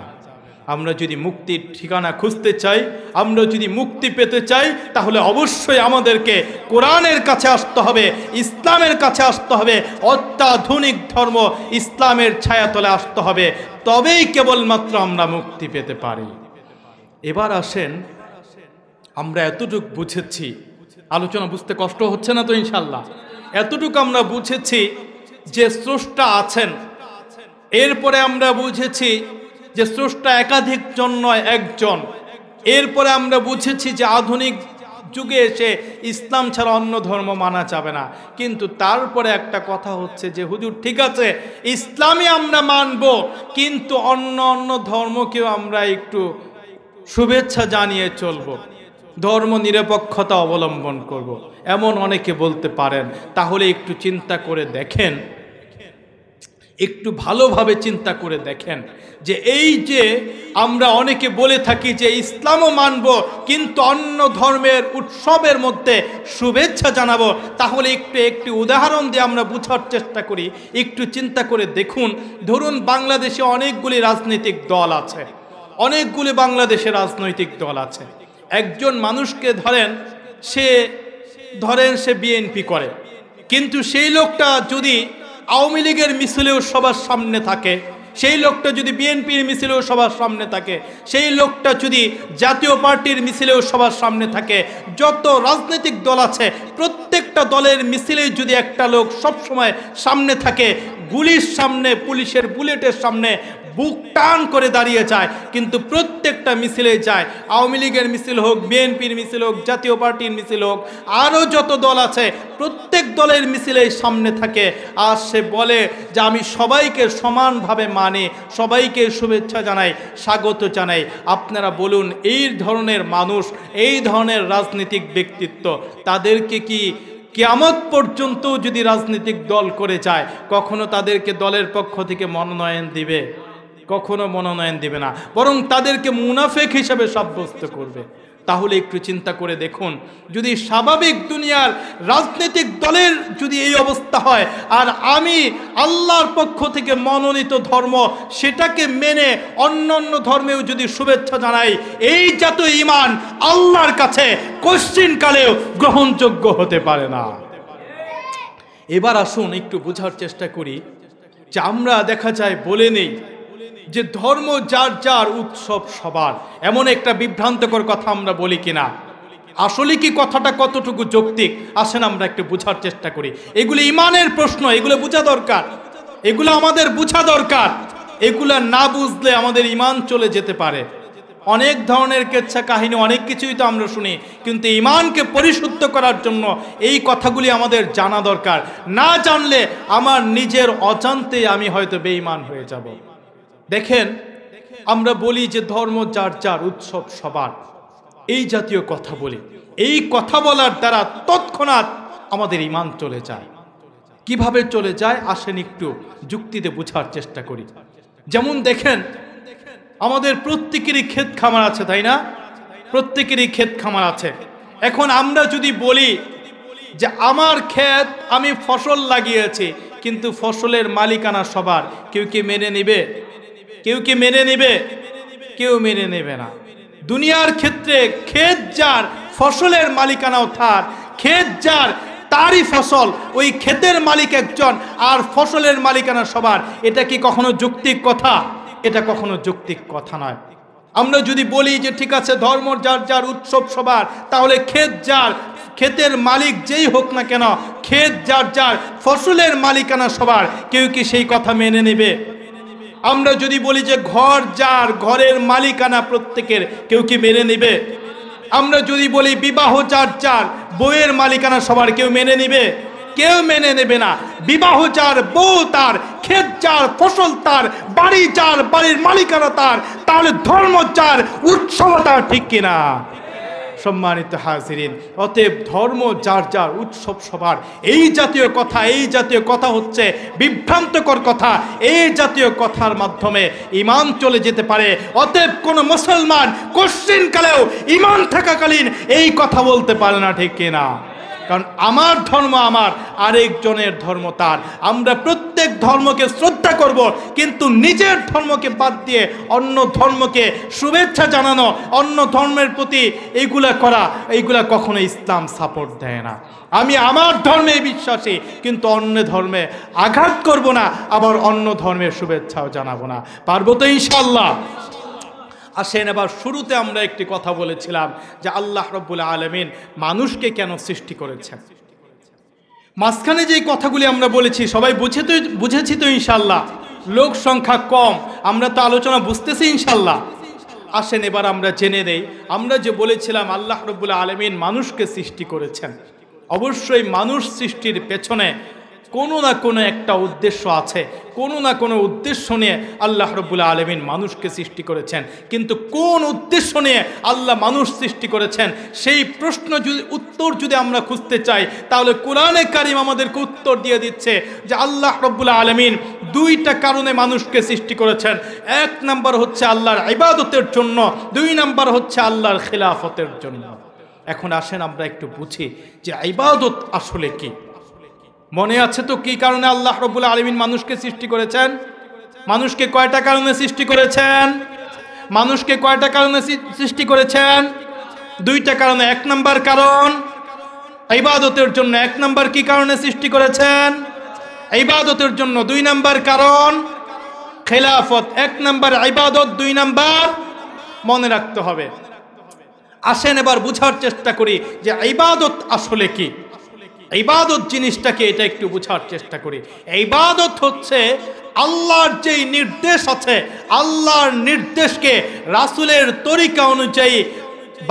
আমরা যদি মুক্তির ঠিকানা খুঁজতে চাই, আমরা যদি মুক্তি পেতে চাই, তাহলে অবশ্যই আমাদেরকে কোরআনের কাছে আসতে হবে, ইসলামের কাছে আসতে হবে, অত্যাধুনিক ধর্ম ইসলামের ছায়াতলে আসতে হবে, তবেই কেবলমাত্র আমরা মুক্তি পেতে পারি। এবার আসেন, আমরা এতটুকু বুঝেছি, আলোচনা বুঝতে কষ্ট হচ্ছে না তো ইনশাল্লাহ? এতটুকু আমরা বুঝেছি যে স্রষ্টা আছেন, এরপরে আমরা বুঝেছি যে স্রষ্টা একাধিক জন নয়, একজন। এরপরে আমরা বুঝেছি যে আধুনিক যুগে এসে ইসলাম ছাড়া অন্য ধর্ম মানা যাবে না। কিন্তু তারপরে একটা কথা হচ্ছে যে হুজুর ঠিক আছে, ইসলামই আমরা মানব, কিন্তু অন্য অন্য ধর্মকেও আমরা একটু শুভেচ্ছা জানিয়ে চলব, ধর্ম নিরপেক্ষতা অবলম্বন করব, এমন অনেকে বলতে পারেন। তাহলে একটু চিন্তা করে দেখেন, একটু ভালোভাবে চিন্তা করে দেখেন যে এই যে আমরা অনেকে বলে থাকি যে ইসলামও মানব কিন্তু অন্য ধর্মের উৎসবের মধ্যে শুভেচ্ছা জানাবো, তাহলে একটি উদাহরণ দিয়ে আমরা বোঝার চেষ্টা করি। একটু চিন্তা করে দেখুন, ধরুন বাংলাদেশে অনেকগুলি রাজনৈতিক দল আছে, অনেকগুলি বাংলাদেশে রাজনৈতিক দল আছে। একজন মানুষকে ধরেন সে বিএনপি করে, কিন্তু সেই লোকটা যদি আওয়ামী লীগের মিছিলেও সবার সামনে থাকে, সেই লোকটা যদি বিএনপির মিছিলেও সবার সামনে থাকে, সেই লোকটা যদি জাতীয় পার্টির মিছিলেও সবার সামনে থাকে, যত রাজনৈতিক দল আছে প্রত্যেকটা দলের মিছিলেই যদি একটা লোক সব সময় সামনে থাকে, গুলির সামনে, পুলিশের বুলেটের সামনে বুক টান করে দাঁড়িয়ে যায়, কিন্তু প্রত্যেকটা মিছিলে যায়, আওয়ামী লীগের মিছিল হোক, বিএনপির মিছিল হোক, জাতীয় পার্টির মিছিল হোক, আরও যত দল আছে প্রত্যেক দলের মিছিলেই সামনে থাকে, আর সে বলে যে আমি সবাইকে সমানভাবে মানি, সবাইকে শুভেচ্ছা জানাই, স্বাগত জানাই। আপনারা বলুন, এই ধরনের মানুষ, এই ধরনের রাজনৈতিক ব্যক্তিত্ব, তাদেরকে কি কিয়ামত পর্যন্ত যদি রাজনৈতিক দল করে যায়, কখনো তাদেরকে দলের পক্ষ থেকে মনোনয়ন দিবে? কখনো মনোনয়ন দিবে না, বরং তাদেরকে মুনাফেক হিসেবে সাব্যস্ত করবে। তাহলে একটু চিন্তা করে দেখুন, যদি স্বাভাবিক দুনিয়ার রাজনৈতিক দলের যদি এই অবস্থা হয়, আর আমি আল্লাহর পক্ষ থেকে মনোনীত ধর্ম সেটাকে মেনে অন্য অন্য ধর্মেও যদি শুভেচ্ছা জানাই, এই জাত ঈমান আল্লাহর কাছে কোশ্চিনকালেও গ্রহণযোগ্য হতে পারে না। এবার আসুন একটু বোঝার চেষ্টা করি যে আমরা দেখা যায় বলে নেই যে ধর্ম যার যার, উৎসব সবার, এমন একটা বিভ্রান্তকর কথা আমরা বলি কিনা? আসলে কি কথাটা কতটুকু যৌক্তিক? আসেন আমরা একটু বোঝার চেষ্টা করি। এগুলো ইমানের প্রশ্ন, এগুলো বোঝা দরকার। এগুলো আমাদের বোঝা দরকার। এগুলা না বুঝলে আমাদের ঈমান চলে যেতে পারে। অনেক ধরনের কেচ্ছা কাহিনী, অনেক কিছুই তো আমরা শুনি, কিন্তু ঈমানকে পরিশুদ্ধ করার জন্য এই কথাগুলি আমাদের জানা দরকার। না জানলে আমার নিজের অজান্তে আমি হয়তো বেঈমান হয়ে যাব। দেখেন, আমরা বলি যে ধর্ম যার যার, উৎসব সবার, এই জাতীয় কথা বলি। এই কথা বলার দ্বারা তৎক্ষণাৎ আমাদের ঈমান চলে যায়। কিভাবে চলে যায় আসেন একটু যুক্তিতে বোঝার চেষ্টা করি। যেমন দেখেন, আমাদের প্রত্যেকেরই ক্ষেত খামার আছে, তাই না? প্রত্যেকেরই ক্ষেত খামার আছে। এখন আমরা যদি বলি যে আমার ক্ষেত, আমি ফসল লাগিয়েছি, কিন্তু ফসলের মালিকানা সবার, কেউ কি মেনে নেবে? কেউ কি মেনে নেবে? কেউ মেনে নেবে না। দুনিয়ার ক্ষেত্রে ক্ষেত যার, ফসলের মালিকানাও তার। ক্ষেত যার, তারই ফসল, ওই ক্ষেতের মালিক একজন, আর ফসলের মালিকানা সবার। এটা কি কখনো যৌক্তিক কথা? এটা কখনো যৌক্তিক কথা নয়। আমরা যদি বলি যে ঠিক আছে ধর্ম যার যার, উৎসব সবার, তাহলে ক্ষেত যার, ক্ষেতের মালিক যেই হোক না কেন, ক্ষেত যার যার, ফসলের মালিকানা সবার, কেউ কি সেই কথা মেনে নেবে? আমরা যদি বলি যে ঘর যার, ঘরের মালিকানা প্রত্যেকের, কেউ কি মেনে নেবে? আমরা যদি বলি বিবাহ যার যার, বউয়ের মালিকানা সবার, কেউ মেনে নেবে? কেউ মেনে নেবে না। বিবাহ যার, বউ তার, ক্ষেত যার, ফসল তার, বাড়ি যার, বাড়ির মালিকানা তার, তাহলে ধর্ম যার, উৎসব তার, ঠিক কিনা? সম্মানিত হাজিরিন, অতএব ধর্ম যার যার, উৎসব সবার, এই জাতীয় কথা, এই জাতীয় কথা হচ্ছে বিভ্রান্তকর কথা। এই জাতীয় কথার মাধ্যমে ঈমান চলে যেতে পারে। অতএব কোন মুসলমান কোশ্চিনকালেও ঈমান থাকাকালীন এই কথা বলতে পারে না, ঠিক কিনা? কারণ আমার ধর্ম আমার, আরেকজনের ধর্ম তার। আমরা প্রত্যেক ধর্মকে শ্রদ্ধা করব, কিন্তু নিজের ধর্মকে বাদ দিয়ে অন্য ধর্মকে শুভেচ্ছা জানানো, অন্য ধর্মের প্রতি এইগুলা করা, এইগুলা কখনো ইসলাম সাপোর্ট দেয় না। আমি আমার ধর্মে বিশ্বাসী, কিন্তু অন্য ধর্মে আঘাত করব না, আবার অন্য ধর্মের শুভেচ্ছাও জানাবো না। পারবো তো ইনশাআল্লাহ? আসেন, এবার শুরুতে আমরা একটি কথা বলেছিলাম যে আল্লাহ রাব্বুল আলামিন মানুষকে কেন সৃষ্টি করেছেন। মাঝখানে যে কথাগুলি আমরা বলেছি সবাই বুঝেছি তো ইনশাআল্লাহ? লোক সংখ্যা কম, আমরা তো আলোচনা বুঝতেছি ইনশাআল্লাহ। আসেন এবার আমরা জেনে নেই, আমরা যে বলেছিলাম আল্লাহ রাব্বুল আলামিন মানুষকে সৃষ্টি করেছেন, অবশ্যই মানুষ সৃষ্টির পেছনে কোনো না কোনো একটা উদ্দেশ্য আছে। কোনো না কোনো উদ্দেশ্য নিয়ে আল্লাহ রাব্বুল আলামিন মানুষকে সৃষ্টি করেছেন। কিন্তু কোন উদ্দেশ্য নিয়ে আল্লাহ মানুষ সৃষ্টি করেছেন, সেই প্রশ্ন উত্তর যদি আমরা খুঁজতে চাই, তাহলে কোরআনে কারিম আমাদেরকে উত্তর দিয়ে দিচ্ছে যে আল্লাহ রাব্বুল আলামিন দুইটা কারণে মানুষকে সৃষ্টি করেছেন। এক নাম্বার হচ্ছে আল্লাহর ইবাদতের জন্য, দুই নাম্বার হচ্ছে আল্লাহর খিলাফতের জন্য। এখন আসেন আমরা একটু বুঝি যে ইবাদত আসলে কি। মনে আছে তো কি কারণে আল্লাহ রাব্বুল আলামিন মানুষকে সৃষ্টি করেছেন? মানুষকে কয়টা কারণে সৃষ্টি করেছেন? মানুষকে কয়টা কারণে সৃষ্টি করেছেন? দুইটা কারণে। এক নাম্বার কারণ ইবাদতের জন্য। এক নাম্বার কি কারণে সৃষ্টি করেছেন? ইবাদতের জন্য। দুই নাম্বার কারণ খিলাফত। এক নাম্বার ইবাদত, দুই নাম্বার মনে রাখতে হবে। আসেন এবার বুঝার চেষ্টা করি যে ইবাদত আসলে কি। ইবাদত জিনিসটাকে এটা একটু বোঝার চেষ্টা করি। ইবাদত হচ্ছে আল্লাহর যেই নির্দেশ আছে, আল্লাহর নির্দেশকে রাসূলের তরিকা অনুযায়ী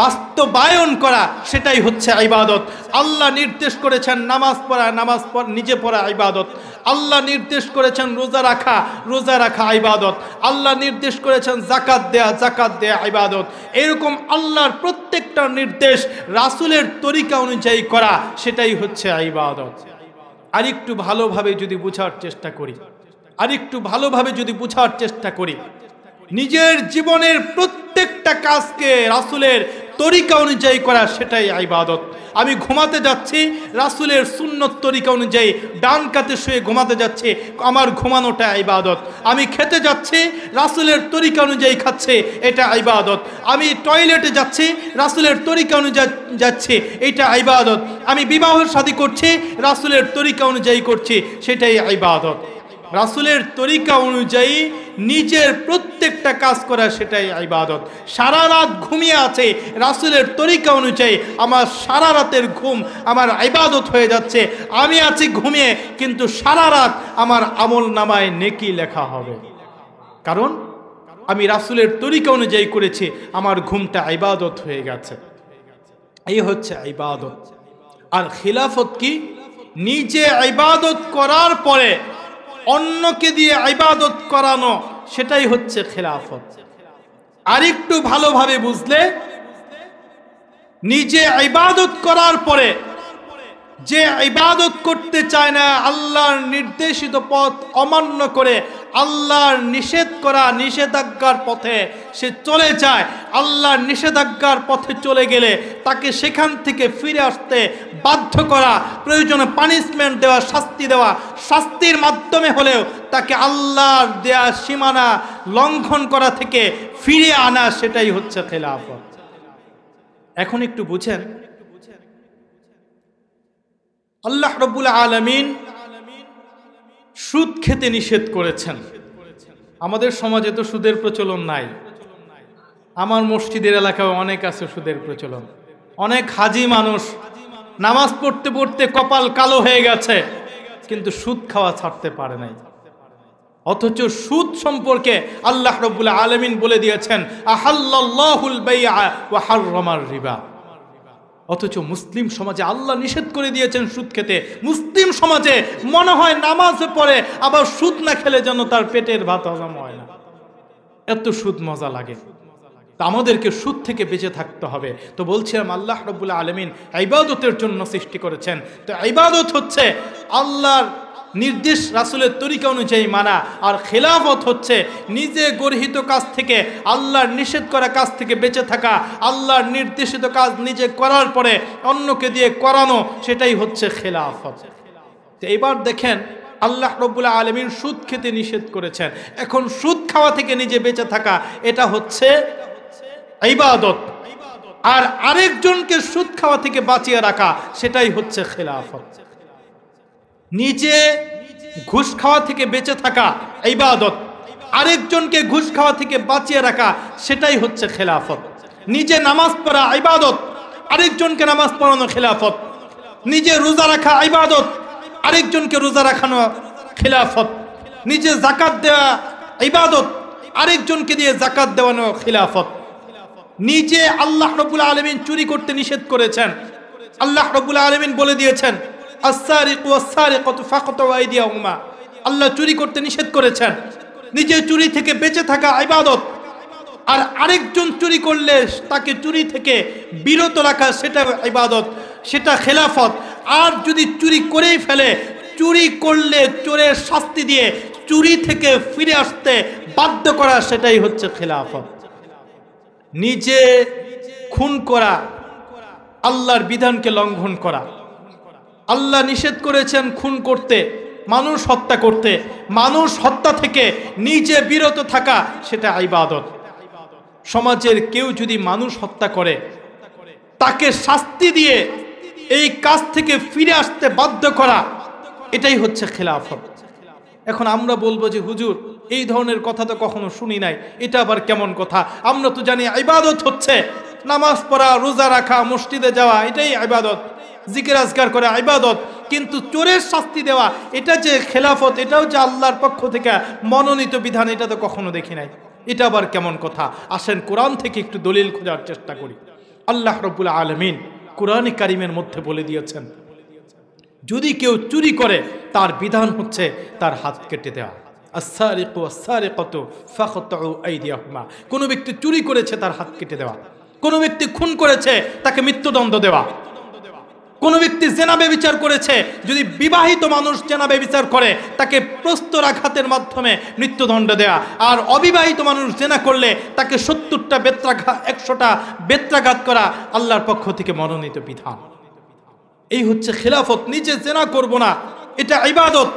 বাস্তবায়ন করা, সেটাই হচ্ছে ইবাদত। আল্লাহ নির্দেশ করেছেন নামাজ পড়া, নিজে পড়া ইবাদত। আল্লাহ নির্দেশ করেছেন রোজা রাখা, রোজা রাখা ইবাদত। আল্লাহ নির্দেশ করেছেন জাকাত দেয়া, জাকাত দেয়া ইবাদত। এরকম আল্লাহর প্রত্যেকটা নির্দেশ রাসূলের তরিকা অনুযায়ী করা, সেটাই হচ্ছে ইবাদত। আরেকটু ভালোভাবে যদি বোঝার চেষ্টা করি, আরেকটু ভালোভাবে যদি বোঝার চেষ্টা করি, নিজের জীবনের প্রত্যেকটা কাজকে রাসূলের তরিকা অনুযায়ী করা, সেটাই ইবাদত। আমি ঘুমাতে যাচ্ছি, রাসূলের সুন্নত তরিকা অনুযায়ী ডান কাতে শুয়ে ঘুমাতে যাচ্ছি, আমার ঘুমানোটা ইবাদত। আমি খেতে যাচ্ছি, রাসূলের তরিকা অনুযায়ী খাচ্ছি, এটা ইবাদত। আমি টয়লেটে যাচ্ছি, রাসূলের তরিকা অনুযায়ী যাচ্ছি, এটা ইবাদত। আমি বিবাহ শাদী করছি, রাসূলের তরিকা অনুযায়ী করছি, সেটাই ইবাদত। রাসূলের তরিকা অনুযায়ী নিজের প্রত্যেকটা কাজ করা সেটাই ইবাদত। সারা রাত ঘুমিয়ে আছে রাসূলের তরিকা অনুযায়ী, আমার সারা রাতের ঘুম আমার ইবাদত হয়ে যাচ্ছে। আমি আছি ঘুমিয়ে, কিন্তু সারা রাত আমার আমল নামায় নেকি লেখা হবে, কারণ আমি রাসূলের তরিকা অনুযায়ী করেছি, আমার ঘুমটা ইবাদত হয়ে গেছে। এই হচ্ছে ইবাদত। আর খিলাফত কি? নিজে ইবাদত করার পরে অন্যকে দিয়ে ইবাদত করানো, সেটাই হচ্ছে খিলাফত। আরেকটু ভালোভাবে বুঝলে, নিজে ইবাদত করার পরে যে ইবাদত করতে চায় না, আল্লাহর নির্দেশিত পথ অমান্য করে আল্লাহর নিষেধ করা নিষেধাজ্ঞার পথে সে চলে যায়, আল্লাহর নিষেধাজ্ঞার পথে চলে গেলে তাকে সেখান থেকে ফিরে আসতে বাধ্য করা, প্রয়োজনে পানিশমেন্ট দেওয়া, শাস্তি দেওয়া, শাস্তির মাধ্যমে হলেও তাকে আল্লাহর দেয়া সীমানা লঙ্ঘন করা থেকে ফিরে আনা, সেটাই হচ্ছে খেলাফত। এখন একটু বুঝেন, আল্লাহ রাব্বুল আলামিন সুদ খেতে নিষেধ করেছেন। আমাদের সমাজে তো সুদের প্রচলন নাই। আমার মসজিদের এলাকায় অনেক আছে সুদের প্রচলন। অনেক হাজি মানুষ নামাজ পড়তে পড়তে কপাল কালো হয়ে গেছে, কিন্তু সুদ খাওয়া ছাড়তে পারে নাই। অথচ সুদ সম্পর্কে আল্লাহ রাব্বুল আলামিন বলে দিয়েছেন, আহাল্লাল্লাহুল বাইআ ওয়া হাররামার রিবা। অথচ মুসলিম সমাজে আল্লাহ নিষেধ করে দিয়েছেন সুদ খেতে। মুসলিম সমাজে মনে হয় নামাজে পড়ে, আবার সুদ না খেলে যেন তার পেটের ভাত হজম হয় না, এত সুদ মজা লাগে। তা আমাদেরকে সুদ থেকে বেঁচে থাকতে হবে। তো বলছিলাম, আল্লাহ রাব্বুল আলামিন ইবাদতের জন্য সৃষ্টি করেছেন। তো ইবাদত হচ্ছে আল্লাহর নির্দেশ রাসূলের তরিকা অনুযায়ী মানা, আর খেলাফত হচ্ছে নিজে গর্হিত কাজ থেকে, আল্লাহর নিষেধ করা কাজ থেকে বেঁচে থাকা, আল্লাহর নির্দেশিত কাজ নিজে করার পরে অন্যকে দিয়ে করানো, সেটাই হচ্ছে খেলাফত। তো এবার দেখেন, আল্লাহ রাব্বুল আলামিন সুদ খেতে নিষেধ করেছেন। এখন সুদ খাওয়া থেকে নিজে বেঁচে থাকা, এটা হচ্ছে ইবাদত। আর আরেকজনকে সুদ খাওয়া থেকে বাঁচিয়ে রাখা, সেটাই হচ্ছে খেলাফত। নিজে ঘুষ খাওয়া থেকে বেঁচে থাকা ইবাদত, আরেকজনকে ঘুষ খাওয়া থেকে বাঁচিয়ে রাখা, সেটাই হচ্ছে খেলাফত। নিজে নামাজ পড়া ইবাদত, আরেকজনকে নামাজ পড়ানো খেলাফত। নিজে রোজা রাখা ইবাদত, আরেকজনকে রোজা রাখানো খেলাফত। নিজে যাকাত দেওয়া ইবাদত, আরেকজনকে দিয়ে যাকাত দেওয়ানো খেলাফত। নিজে আল্লাহ রাব্বুল আলামিন চুরি করতে নিষেধ করেছেন। আল্লাহ রাব্বুল আলামিন বলে দিয়েছেন, আস-সারিকু ওয়াস-সারিকাতু ফাকতাউ আইদিয়াহুমা। আল্লাহ চুরি করতে নিষেধ করেছেন। নিজে চুরি থেকে বেঁচে থাকা ইবাদত, আর আরেকজন চুরি করলে তাকে চুরি থেকে বিরত রাখা, সেটা ইবাদত, সেটা খেলাফত। আর যদি চুরি করেই ফেলে, চুরি করলে চোরের শাস্তি দিয়ে চুরি থেকে ফিরে আসতে বাধ্য করা, সেটাই হচ্ছে খেলাফত। নিজে খুন করা, আল্লাহর বিধানকে লঙ্ঘন করা। আল্লাহ নিষেধ করেছেন খুন করতে, মানুষ হত্যা করতে। মানুষ হত্যা থেকে নিজে বিরত থাকা, সেটা ইবাদত। সমাজের কেউ যদি মানুষ হত্যা করে, তাকে শাস্তি দিয়ে এই কাজ থেকে ফিরে আসতে বাধ্য করা, এটাই হচ্ছে খেলাফত। এখন আমরা বলবো যে হুজুর, এই ধরনের কথা তো কখনো শুনি নাই, এটা আবার কেমন কথা? আমরা তো জানি ইবাদত হচ্ছে নামাজ পড়া, রোজা রাখা, মসজিদে যাওয়া, এটাই ইবাদত। জিকির আজকার করা ইবাদত। কিন্তু চোরের শাস্তি দেওয়া, এটা যে খেলাফত, এটাও যে আল্লাহর পক্ষ থেকে মনোনীত বিধান, এটা তো কখনো দেখি নাই। এটা আবার কেমন কথা? আসেন কোরআন থেকে একটু দলিল খোঁজার চেষ্টা করি। আল্লাহ রাব্বুল আলামিন কোরআন কারীমের মধ্যে বলে দিয়েছেন, যদি কেউ চুরি করে, তার বিধান হচ্ছে তার হাত কেটে দেওয়া। আস-সারিকু ওয়াস-সারিকাতু ফাকতাউ আইদিয়াহুমা। কোনো ব্যক্তি চুরি করেছে, তার হাত কেটে দেওয়া। কোনো ব্যক্তি খুন করেছে, তাকে মৃত্যুদণ্ড দেওয়া। কোনো ব্যক্তি জেনা ব্যভিচার করেছে, যদি বিবাহিত মানুষ জেনা ব্যভিচার করে, তাকে প্রস্তরাঘাতের মাধ্যমে মৃত্যুদণ্ড দেয়া। আর অবিবাহিত মানুষ জেনা করলে তাকে 70টা বেত্রাঘাত, 100টা বেত্রাঘাত করা, আল্লাহর পক্ষ থেকে মনোনীত বিধান। এই হচ্ছে খেলাফত। নিজে জেনা করব না, এটা ইবাদত।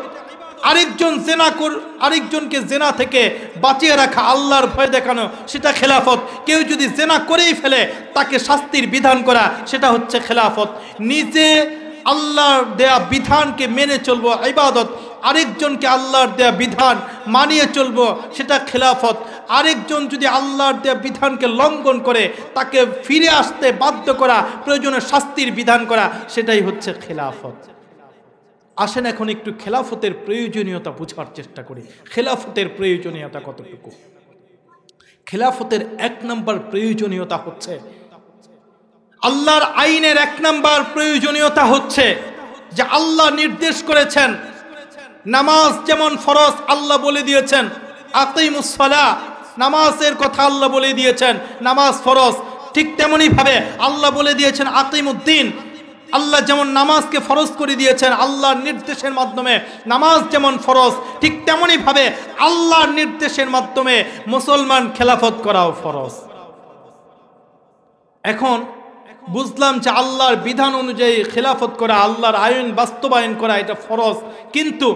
আরেকজনকে জেনা থেকে বাঁচিয়ে রাখা, আল্লাহর ভয় দেখানো, সেটা খেলাফত। কেউ যদি জেনা করেই ফেলে, তাকে শাস্তির বিধান করা, সেটা হচ্ছে খেলাফত। নিজে আল্লাহর দেয়া বিধানকে মেনে চলবো ইবাদত, আরেকজনকে আল্লাহর দেয়া বিধান মানিয়ে চলবো, সেটা খেলাফত। আরেকজন যদি আল্লাহর দেয়া বিধানকে লঙ্ঘন করে তাকে ফিরে আসতে বাধ্য করা, প্রয়োজনে শাস্তির বিধান করা, সেটাই হচ্ছে খেলাফত। আসেন এখন একটু খেলাফতের প্রয়োজনীয়তা বোঝার চেষ্টা করি। খেলাফতের প্রয়োজনীয়তা কতটুকু? খেলাফতের 1 নম্বর প্রয়োজনীয়তা হচ্ছে, আল্লাহর আইনের 1 নম্বর প্রয়োজনীয়তা হচ্ছে যে আল্লাহ নির্দেশ করেছেন নামাজ যেমন ফরজ, আল্লাহ বলে দিয়েছেন আকিমুস সালাহ, নামাজের কথা আল্লাহ বলে দিয়েছেন, নামাজ ফরজ। ঠিক তেমনি ভাবে আল্লাহ বলে দিয়েছেন আকিমুদ্দিন। আল্লাহ যেমন নামাজকে ফরজ করে দিয়েছেন আল্লাহর নির্দেশের মাধ্যমে, নামাজ যেমন ফরজ, ঠিক তেমনি ভাবে আল্লাহর নির্দেশের মাধ্যমে মুসলমান খেলাফত করাও ফরজ। এখন বুঝলাম যে আল্লাহর বিধান অনুযায়ী খেলাফত করা, আল্লাহর আইন বাস্তবায়ন করা এটা ফরজ, কিন্তু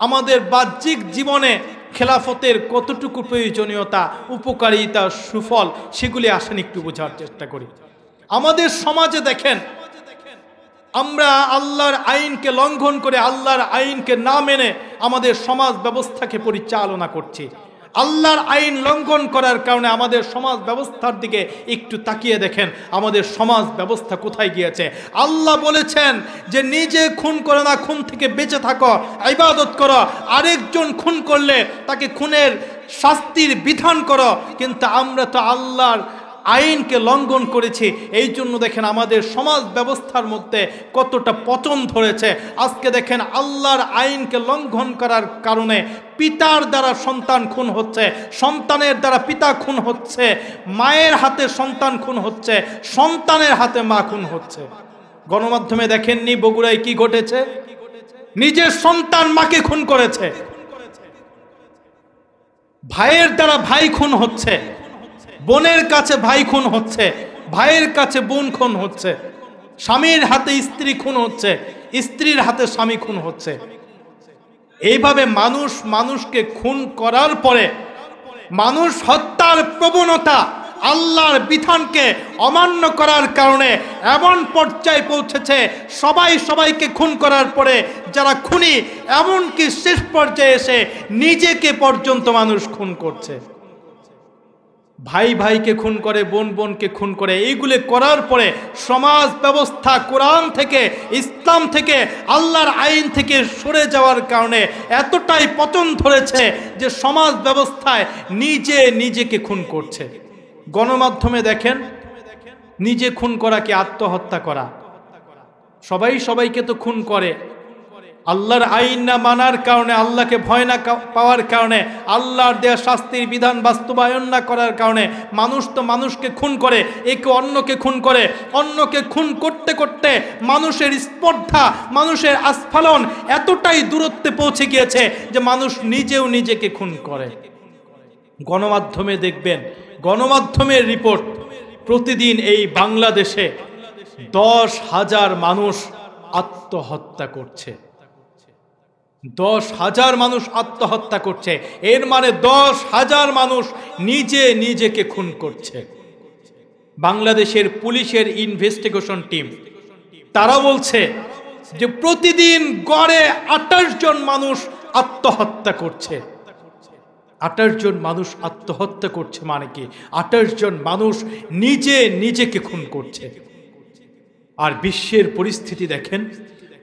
আমাদের বাহ্যিক জীবনে খেলাফতের কতটুকু প্রয়োজনীয়তা, উপকারিতা, সুফল, সেগুলি আসেন একটু বোঝার চেষ্টা করি। আমাদের সমাজে দেখেন, আমরা আল্লাহর আইনকে লঙ্ঘন করে, আল্লাহর আইনকে না মেনে আমাদের সমাজ ব্যবস্থাকে পরিচালনা করছি। আল্লাহর আইন লঙ্ঘন করার কারণে আমাদের সমাজ ব্যবস্থার দিকে একটু তাকিয়ে দেখেন, আমাদের সমাজ ব্যবস্থা কোথায় গিয়েছে। আল্লাহ বলেছেন যে নিজে খুন করো না, খুন থেকে বেঁচে থাকো, ইবাদত করো, আরেকজন খুন করলে তাকে খুনের শাস্তির বিধান করো, কিন্তু আমরা তো আল্লাহর আইনকে লঙ্ঘন করেছি। এই জন্য দেখেন আমাদের সমাজ ব্যবস্থার মধ্যে কতটা পতন ধরেছে। আজকে দেখেন আল্লাহর আইনকে লঙ্ঘন করার কারণে পিতার দ্বারা সন্তান খুন হচ্ছে, সন্তানের দ্বারা পিতা খুন হচ্ছে, মায়ের হাতে সন্তান খুন হচ্ছে, সন্তানের হাতে মা খুন হচ্ছে। গণমাধ্যমে দেখেননি বগুড়ায় কি ঘটেছে? নিজের সন্তান মাকে খুন করেছে, ভাইয়ের দ্বারা ভাই খুন হচ্ছে, বোনের কাছে ভাই খুন হচ্ছে, ভাইয়ের কাছে বোন খুন হচ্ছে, স্বামীর হাতে স্ত্রী খুন হচ্ছে, স্ত্রীর হাতে স্বামী খুন হচ্ছে। এইভাবে মানুষ মানুষকে খুন করার পরে মানুষ হত্যার প্রবণতা, আল্লাহর বিধানকে অমান্য করার কারণে এমন পর্যায়ে পৌঁছেছে, সবাই সবাইকে খুন করার পরে যারা খুনি, এমনকি শেষ পর্যায়ে এসে নিজেকে পর্যন্ত মানুষ খুন করছে। ভাই ভাইকে খুন করে, বোন বোনকে খুন করে। এইগুলো করার পরে সমাজ ব্যবস্থা কোরআন থেকে, ইসলাম থেকে, আল্লাহর আইন থেকে সরে যাওয়ার কারণে এতটাই পতন ধরেছে যে সমাজ ব্যবস্থায় নিজে নিজেকে খুন করছে। গণমাধ্যমে দেখেন, নিজে খুন করা কি আত্মহত্যা করা? সবাই সবাইকে তো খুন করে। আল্লাহর আইন না মানার কারণে, আল্লাহকে ভয় না পাওয়ার কারণে, আল্লাহর দেয়া শাস্তির বিধান বাস্তবায়ন না করার কারণে মানুষ তো মানুষকে খুন করে, একে অন্যকে খুন করে। অন্যকে খুন করতে করতে মানুষের স্পর্ধা, মানুষের আস্ফালন এতটাই দূরত্বে পৌঁছে গিয়েছে যে মানুষ নিজেও নিজেকে খুন করে। গণমাধ্যমে দেখবেন, গণমাধ্যমের রিপোর্ট, প্রতিদিন এই বাংলাদেশে 10,000 মানুষ আত্মহত্যা করছে। 10,000 মানুষ আত্মহত্যা করছে। এর মানে 10,000 মানুষ নিজে নিজেকে খুন করছে। বাংলাদেশের পুলিশের ইনভেস্টিগেশন টিম তারা বলছে যে প্রতিদিন গড়ে 28 জন মানুষ আত্মহত্যা করছে। 28 জন মানুষ আত্মহত্যা করছে মানে কি? 28 জন মানুষ নিজে নিজেকে খুন করছে। আর বিশ্বের পরিস্থিতি দেখেন,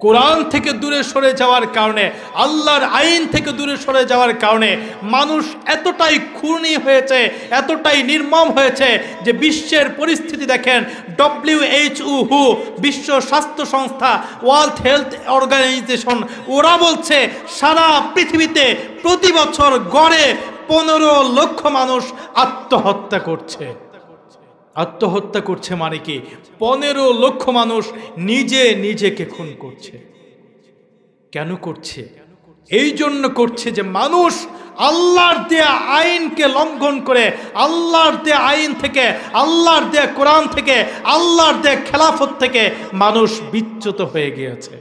কোরআন থেকে দূরে সরে যাওয়ার কারণে, আল্লাহর আইন থেকে দূরে সরে যাওয়ার কারণে মানুষ এতটাই খুনি হয়েছে, এতটাই নির্মম হয়েছে যে বিশ্বের পরিস্থিতি দেখেন। WHO, বিশ্ব স্বাস্থ্য সংস্থা, ওয়ার্ল্ড হেলথ অর্গানাইজেশন, ওরা বলছে সারা পৃথিবীতে প্রতি বছর গড়ে 15 লক্ষ মানুষ আত্মহত্যা করছে। আত্মহত্যা করছে মানে কি? 15 লক্ষ মানুষ নিজে নিজেকে খুন করছে। কেন করছে? এই জন্য করছে যে মানুষ আল্লাহর দেয়া আইনকে লঙ্ঘন করে, আল্লাহর দেয়া আইন থেকে, আল্লাহর দেয়া কোরআন থেকে, আল্লাহর দেয়া খেলাফত থেকে মানুষ বিচ্যুত হয়ে গিয়েছে।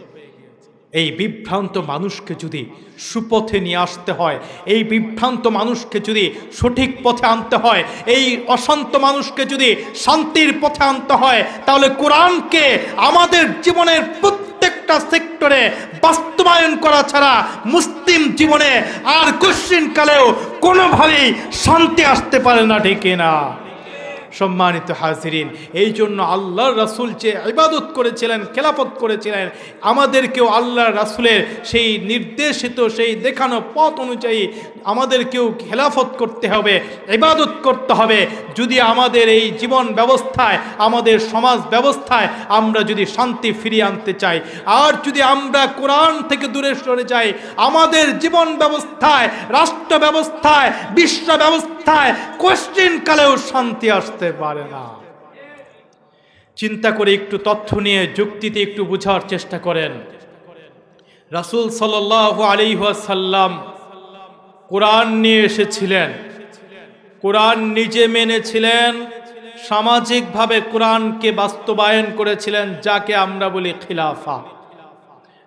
এই বিভ্রান্ত মানুষকে যদি সুপথে নিয়ে আসতে হয়, এই বিভ্রান্ত মানুষকে যদি সঠিক পথে আনতে হয়, এই অশান্ত মানুষকে যদি শান্তির পথে আনতে হয়, তাহলে কোরআনকে আমাদের জীবনের প্রত্যেকটা প্রত্যেকটা সেক্টরে বাস্তবায়ন করা ছাড়া মুসলিম জীবনে আর কোশ্চিনকালেও কোনোভাবেই শান্তি আসতে পারে না, ঠিক না? সম্মানিত হাজিরিন, এই জন্য আল্লাহর রাসূল যে ইবাদত করেছিলেন, খেলাফত করেছিলেন, আমাদেরকেও আল্লাহর রাসূলের সেই নির্দেশিত, সেই দেখানো পথ অনুযায়ী আমাদেরকেও খেলাফত করতে হবে, ইবাদত করতে হবে। যদি আমাদের এই জীবন ব্যবস্থায়, আমাদের সমাজ ব্যবস্থায় আমরা যদি শান্তি ফিরিয়ে আনতে চাই, আর যদি আমরা কোরআন থেকে দূরে সরে যাই, আমাদের জীবন ব্যবস্থায়, রাষ্ট্র ব্যবস্থায়, বিশ্ব ব্যবস্থায় কোশ্চিনকালেও শান্তি আসতে পারে না। চিন্তা করে একটু তথ্য নিয়ে যুক্তিতে একটু বোঝার চেষ্টা করেন। রাসূল সাল্লাল্লাহু আলাইহি ওয়াসাল্লাম কোরআন নিয়ে এসেছিলেন, কোরআন নিজে মেনেছিলেন, সামাজিকভাবে কোরআনকে বাস্তবায়ন করেছিলেন, যাকে আমরা বলি খিলাফা।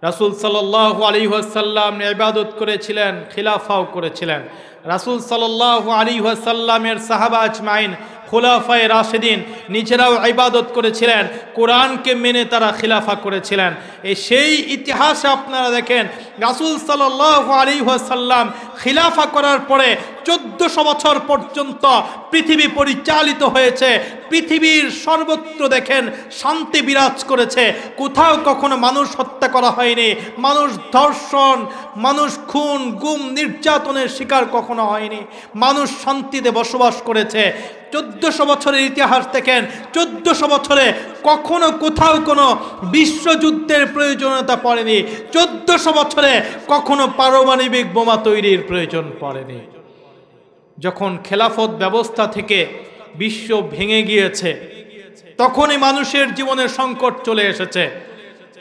রাসূল সাল্লাল্লাহু আলাইহি ওয়াসাল্লাম ইবাদত করেছিলেন, খিলাফাও করেছিলেন। রাসূল সাল্লাল্লাহু আলাইহি ওয়াসাল্লামের সাহাবা আজমাইন, খুলাফায়ে রাশিদিন নিজেরাও ইবাদত করেছিলেন, কোরআনকে মেনে তারা খিলাফা করেছিলেন। সেই ইতিহাসে আপনারা দেখেন রাসূল সাল্লাল্লাহু আলাইহি ওয়াসাল্লাম খিলাফা করার পরে 1400 বছর পর্যন্ত পৃথিবী পরিচালিত হয়েছে। পৃথিবীর সর্বত্র দেখেন শান্তি বিরাজ করেছে, কোথাও কখনো মানুষ হত্যা করা হয়নি, মানুষ ধর্ষণ, মানুষ খুন, গুম, নির্যাতনের শিকার কখনো হয়নি, মানুষ শান্তিতে বসবাস করেছে। 1400 বছরের ইতিহাস দেখেন, 1400 বছরে কখনো কোথাও কোনো বিশ্বযুদ্ধের প্রয়োজনীয়তা পড়েনি, 1400 বছরে কখনো পারমাণবিক বোমা তৈরির প্রয়োজন পড়েনি। যখন খেলাফত ব্যবস্থা থেকে বিশ্ব ভেঙে গিয়েছে, তখনই মানুষের জীবনে সংকট চলে এসেছে।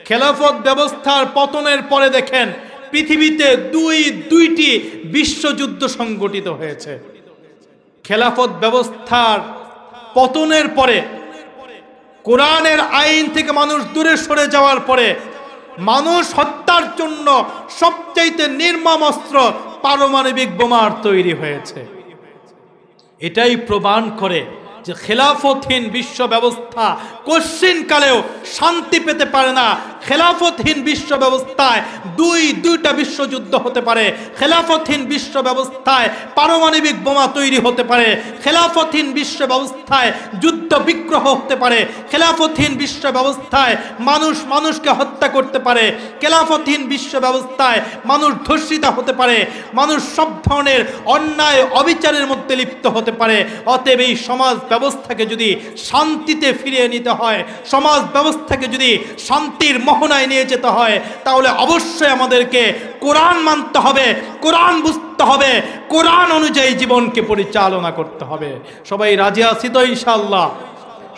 খেলাফত ব্যবস্থার পতনের পরে দেখেন পৃথিবীতে দুইটি বিশ্বযুদ্ধ সংঘটিত হয়েছে। খেলাফত ব্যবস্থার পতনের পরে, কোরআনের আইন থেকে মানুষ দূরে সরে যাওয়ার পরে, মানুষ হত্যার জন্য সবচাইতে নির্মম অস্ত্র পারমাণবিক বোমার তৈরি হয়েছে। এটাই প্রমাণ করে যে খেলাফতহীন বিশ্ব ব্যবস্থা কোশ্চিনকালেও শান্তি পেতে পারে না। খেলাফতহীন বিশ্ব ব্যবস্থায় দুইটা বিশ্বযুদ্ধ হতে পারে, খেলাফতহীন বিশ্ব ব্যবস্থায় পারমাণবিক বোমা তৈরি হতে পারে, খেলাফতহীন বিশ্ব ব্যবস্থায় যুদ্ধ বিগ্রহ হতে পারে, খেলাফতহীন বিশ্ব ব্যবস্থায় মানুষ মানুষকে হত্যা করতে পারে, খেলাফতহীন বিশ্ব ব্যবস্থায় মানুষ ধর্ষিত হতে পারে, মানুষ সব ধরনের অন্যায় অবিচারের মধ্যে লিপ্ত হতে পারে। অতএব এই সমাজ ব্যবস্থাকে যদি শান্তিতে ফিরিয়ে নিতে হয়, সমাজ ব্যবস্থাকে যদি শান্তির মোহনায় নিয়ে যেতে হয়, তাহলে অবশ্যই আমাদেরকে কোরআন মানতে হবে, কোরআন বুঝতে হবে, কোরআন অনুযায়ী জীবনকে পরিচালনা করতে হবে। সবাই রাজি আছি তো ইনশাআল্লাহ?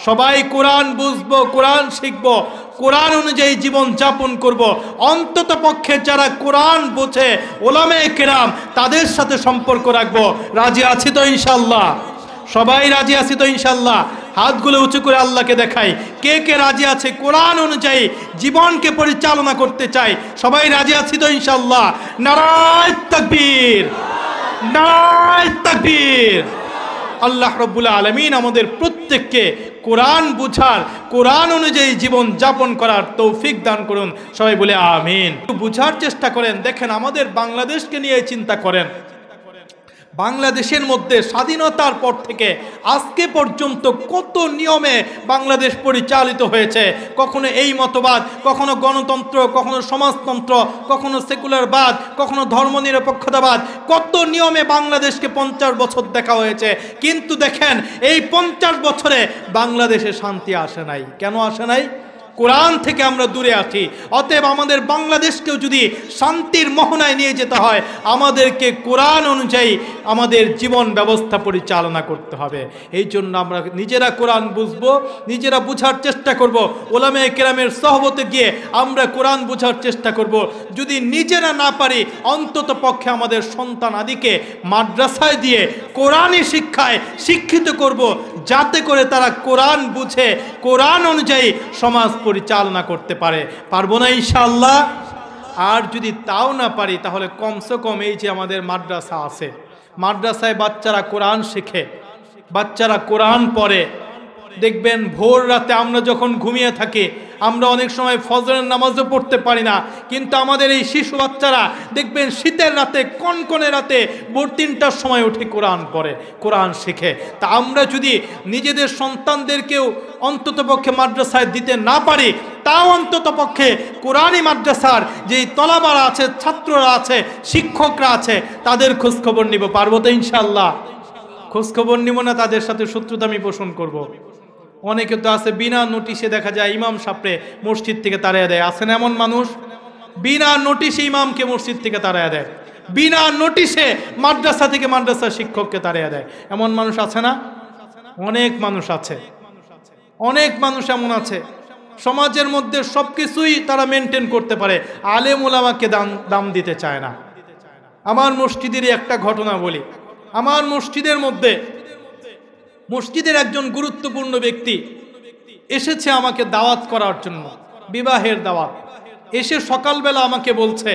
সবাই কোরআন বুঝবো, কোরআন শিখবো, কোরআন অনুযায়ী জীবন যাপন করব। অন্তত পক্ষে যারা কোরআন বোঝে ওলামায়ে কেরাম, তাদের সাথে সম্পর্ক রাখবো। রাজি আছি তো ইনশাআল্লাহ? সবাই রাজি আছি তো ইনশাআল্লাহ? হাতগুলো উঁচু করে আল্লাহকে দেখাই, কে কে রাজি আছে কোরআন অনুযায়ী জীবনকে পরিচালনা করতে চাই? সবাই রাজি আছি তো ইনশাআল্লাহ? নারায়ে তাকবীর, নারায়ে তাকবীর। আল্লাহ রাব্বুল আলামিন আমাদের প্রত্যেককে কোরআন বুঝার, কোরআন অনুযায়ী জীবন যাপন করার তৌফিক দান করুন। সবাই বলে আমিন। বুঝার চেষ্টা করেন, দেখেন আমাদের বাংলাদেশকে নিয়ে চিন্তা করেন। বাংলাদেশের মধ্যে স্বাধীনতার পর থেকে আজকে পর্যন্ত কত নিয়মে বাংলাদেশ পরিচালিত হয়েছে। কখনো এই মতবাদ, কখনো গণতন্ত্র, কখনো সমাজতন্ত্র, কখনো সেকুলারবাদ, কখনো ধর্মনিরপেক্ষতাবাদ, কত নিয়মে বাংলাদেশকে 50 বছর দেখা হয়েছে। কিন্তু দেখেন এই 50 বছরে বাংলাদেশে শান্তি আসে নাই। কেন আসে নাই? কোরআন থেকে আমরা দূরে আছি। অতএব আমাদের বাংলাদেশকেও যদি শান্তির মোহনায় নিয়ে যেতে হয়, আমাদেরকে কোরআন অনুযায়ী আমাদের জীবন ব্যবস্থা পরিচালনা করতে হবে। এই জন্য আমরা নিজেরা কোরআন বুঝবো, নিজেরা বুঝার চেষ্টা করব। ওলামায়ে কেরামের সহবতে গিয়ে আমরা কোরআন বুঝার চেষ্টা করব। যদি নিজেরা না পারি, অন্তত পক্ষে আমাদের সন্তান আদিকে মাদ্রাসায় দিয়ে কোরআনী শিক্ষায় শিক্ষিত করব, যাতে করে তারা কোরআন বুঝে কোরআন অনুযায়ী সমাজ পরিচালনা করতে পারে। পারবো না ইনশাআল্লাহ? আর যদি তাও না পারি, তাহলে কমসে কম এই যে আমাদের মাদ্রাসা আছে, মাদ্রাসায় বাচ্চারা কোরআন শেখে, বাচ্চারা কোরআন পড়ে। দেখবেন ভোর রাতে আমরা যখন ঘুমিয়ে থাকি, আমরা অনেক সময় ফজরের নামাজও পড়তে পারি না, কিন্তু আমাদের এই শিশু বাচ্চারা দেখবেন শীতের রাতে, কনকনে রাতে ভোর 3টার সময় উঠে কোরআন পড়ে, কোরআন শেখে। তা আমরা যদি নিজেদের সন্তানদেরকেও অন্ততপক্ষে মাদ্রাসায় দিতে না পারি, তাও অন্ততপক্ষে কোরআনী মাদ্রাসার যেই তলাবারা আছে, ছাত্ররা আছে, শিক্ষকরা আছে, তাদের খোঁজখবর নিব। পারবো তো ইনশাআল্লাহ? খোঁজখবর নিব না, তাদের সাথে শত্রুতা আমি পোষণ করব। অনেকে তো আছে বিনা নোটিশে দেখা যায় ইমাম সাপড়ে মসজিদ থেকে তাড়িয়ে দেয়। আছে না এমন মানুষ? বিনা নোটিশে ইমামকে মসজিদ থেকে তাড়িয়ে দেয়, বিনা নোটিশে মাদ্রাসা থেকে মাদ্রাসা শিক্ষককে তাড়িয়ে দেয়। এমন মানুষ আছে না? অনেক মানুষ আছে, অনেক মানুষ এমন আছে। সমাজের মধ্যে সবকিছুই তারা মেনটেন করতে পারে, আলেম ওলামাকে দাম দিতে চায় না। আমার মসজিদেরই একটা ঘটনা বলি। আমার মসজিদের মধ্যে, মসজিদের একজন গুরুত্বপূর্ণ ব্যক্তি এসেছে আমাকে দাওয়াত করার জন্য, বিবাহের দাওয়াত। এসে সকালবেলা আমাকে বলছে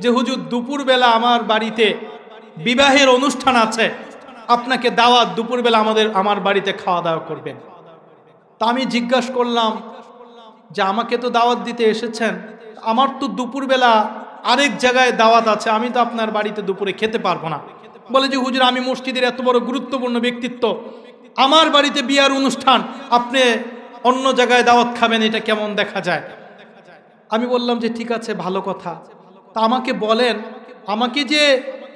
যে হুজুর, দুপুরবেলা আমার বাড়িতে বিবাহের অনুষ্ঠান আছে, আপনাকে দাওয়াত, দুপুরবেলা আমার বাড়িতে খাওয়া দাওয়া করবেন। তা আমি জিজ্ঞাসা করলাম যে আমাকে তো দাওয়াত দিতে এসেছেন, আমার তো দুপুরবেলা আরেক জায়গায় দাওয়াত আছে, আমি তো আপনার বাড়িতে দুপুরে খেতে পারবো না। বলে যে হুজুর, আমি মসজিদের এত বড় গুরুত্বপূর্ণ ব্যক্তিত্ব, আমার বাড়িতে বিয়ার অনুষ্ঠান, আপনি অন্য জায়গায় দাওয়াত খাবেন, এটা কেমন দেখা যায়? আমি বললাম যে ঠিক আছে, ভালো কথা। তা আমাকে বলেন, আমাকে যে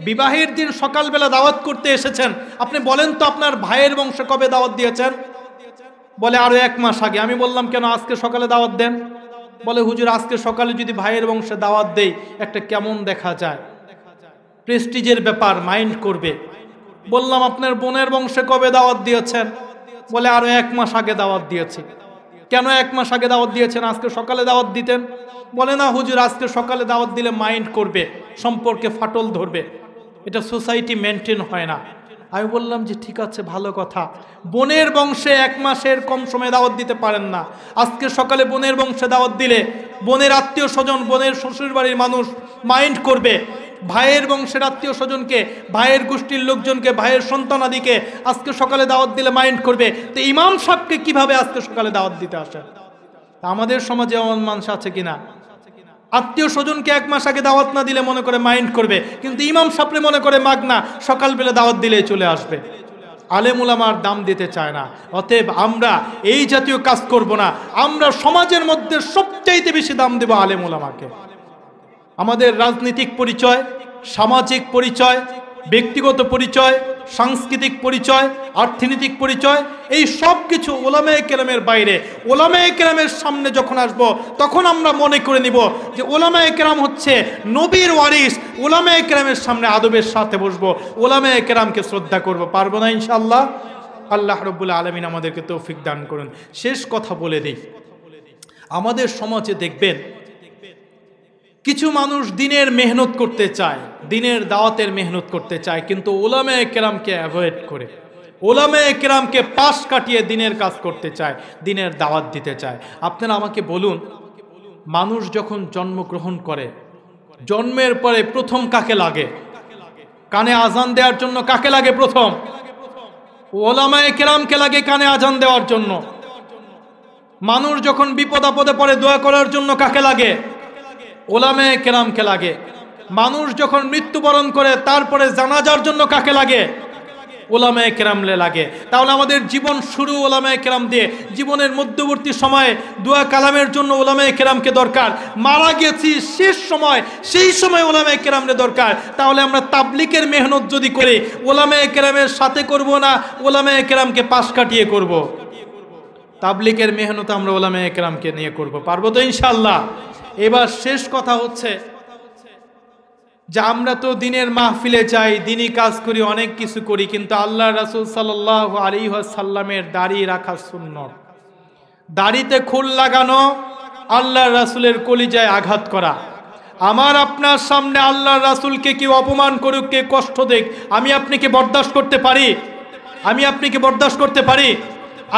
বিবাহের দিন সকালবেলা দাওয়াত করতে এসেছেন, আপনি বলেন তো আপনার ভাইয়ের বংশে কবে দাওয়াত দিয়েছেন? বলে আরো 1 মাস আগে। আমি বললাম কেন, আজকে সকালে দাওয়াত দেন। বলে হুজুর, আজকে সকালে যদি ভাইয়ের বংশে দাওয়াত দেই, একটা কেমন দেখা যায়, প্রেস্টিজের ব্যাপার, মাইন্ড করবে। বললাম আপনার বোনের বংশে কবে দাওয়াত দিয়েছেন? বলে আরো 1 মাস আগে দাওয়াত দিয়েছি। কেন 1 মাস আগে দাওয়াত দিয়েছেন? আজকে সকালে দাওয়াত দিতেন। বলে না হুজুর, আজকে সকালে দাওয়াত দিলে মাইন্ড করবে, সম্পর্কে ফাটল ধরবে, এটা সোসাইটি মেনটেন হয় না। আমি বললাম যে ঠিক আছে, ভালো কথা। বোনের বংশে 1 মাসের কম সময় দাওয়াত দিতে পারেন না, আজকে সকালে বোনের বংশে দাওয়াত দিলে বোনের আত্মীয় স্বজন, বোনের শ্বশুর বাড়ির মানুষ মাইন্ড করবে। ভাইয়ের বংশের আত্মীয় স্বজনকে, ভাইয়ের গোষ্ঠীর লোকজনকে, ভাইয়ের সন্তানাদিকে আজকে সকালে দাওয়াত দিলে মাইন্ড করবে। তো ইমাম সাহেবকে কিভাবে আজকে সকালে দাওয়াত দিতে আসে? আমাদের সমাজে এমন মানুষ আছে কিনা? আত্মীয় স্বজনকে 1 মাস আগে দাওয়াত না দিলে মনে করে মাইন্ড করবে, কিন্তু ইমাম সাহেবরে মনে করে মাগনা, সকালবেলা দাওয়াত দিলে চলে আসবে। আলেম উলামার দাম দিতে চায় না। অতএব আমরা এই জাতীয় কাজ করব না। আমরা সমাজের মধ্যে সবচাইতে বেশি দাম দেব আলেম উলামাকে। আমাদের রাজনৈতিক পরিচয়, সামাজিক পরিচয়, ব্যক্তিগত পরিচয়, সাংস্কৃতিক পরিচয়, অর্থনৈতিক পরিচয়, এই সব কিছু ওলামায়ে কেরামের বাইরে। ওলামায়ে কেরামের সামনে যখন আসব, তখন আমরা মনে করে নিব যে ওলামায়ে কেরাম হচ্ছে নবীর ওয়ারিস। ওলামায়ে কেরামের সামনে আদবের সাথে বসবো, ওলামায়ে কেরামকে শ্রদ্ধা করব। পারবো না ইনশাআল্লাহ? আল্লাহ রাব্বুল আলামিন আমাদেরকে তৌফিক দান করুন। শেষ কথা বলে দিই, আমাদের সমাজে দেখবেন কিছু মানুষ দিনের মেহনত করতে চায়, দিনের দাওয়াতের মেহনত করতে চায়, কিন্তু ওলামায়ে কেরামকে অ্যাভয়েড করে, ওলামায়ে কেরামকে পাশ কাটিয়ে দিনের কাজ করতে চায়, দিনের দাওয়াত দিতে চায়। আপনারা আমাকে বলুন, মানুষ যখন জন্মগ্রহণ করে, জন্মের পরে প্রথম কাকে লাগে? কানে আজান দেওয়ার জন্য কাকে লাগে প্রথম? ওলামায়ে কেরামকে লাগে কানে আজান দেওয়ার জন্য। মানুষ যখন বিপদ আপদে পড়ে দোয়া করার জন্য কাকে লাগে? ওলামায়ে কেরামকে লাগে। মানুষ যখন মৃত্যুবরণ করে তারপরে জানাজার জন্য কাকে লাগে? ওলামায়ে কেরামলে লাগে। তাহলে আমাদের জীবন শুরু ওলামায়ে কেরাম দিয়ে, জীবনের মধ্যবর্তী সময়ে দোয়া কালামের জন্য ওলামায়ে কেরামকে দরকার, মারা গেছি শেষ সময়, সেই সময় ওলামায়ে কেরামরে দরকার। তাহলে আমরা তাবলিগের মেহনত যদি করি, ওলামায়ে কেরামের সাথে করব না ওলামায়ে কেরামকে পাশ কাটিয়ে করব? তাবলিগের মেহনত আমরা ওলামায়ে কেরামকে নিয়ে করব। পারবো তো ইনশাআল্লাহ? এবার শেষ কথা হচ্ছে যে আমরা তো দিনের মাহফিলে যাই, দিনই কাজ করি, অনেক কিছু করি, কিন্তু আল্লাহ রাসূল সাল্লাল্লাহু আলাইহি ওয়াসাল্লামের দাড়ি রাখা সুন্নত। দাড়িতে খুল লাগানো আল্লাহ রাসূলের কলিজায় আঘাত করা। আমার আপনার সামনে আল্লাহ রাসূলকে কেউ অপমান করুক, কে কষ্ট দেখ, আমি আপনি কি বরদাস্ত করতে পারি? আমি আপনি কি বরদাস্ত করতে পারি?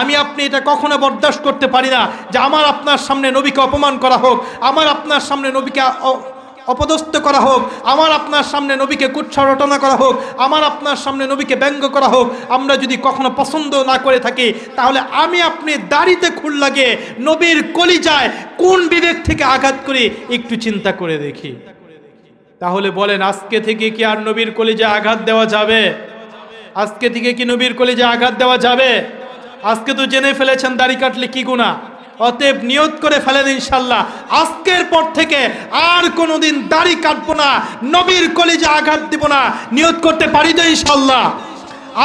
আমি আপনি এটা কখনো বরদাস্ত করতে পারি না যে আমার আপনার সামনে নবীকে অপমান করা হোক, আমার আপনার সামনে নবীকে অপদস্থ করা হোক, আমার আপনার সামনে নবীকে কুৎসা রটনা করা হোক, আমার আপনার সামনে নবীকে ব্যঙ্গ করা হোক, আমরা যদি কখনো পছন্দ না করে থাকি, তাহলে আমি আপনি দাড়িতে খুল লাগে নবীর কলিজায় কোন বিবেক থেকে আঘাত করি একটু চিন্তা করে দেখি। তাহলে বলেন, আজকে থেকে কি আর নবীর কলিজায় আঘাত দেওয়া যাবে? আজকে থেকে কি নবীর কলিজায় আঘাত দেওয়া যাবে? আজকে তো জেনে ফেলেছেন দাড়ি কাটলে কি গুনাহ, অতএব নিয়ত করে ফেলেন ইনশাল্লাহ আজকের পর থেকে আর কোনোদিন দাড়ি কাটবো না, নবীর কলিজা আঘাত দিব না। নিয়ত করতে পারি তো ইনশাল্লাহ?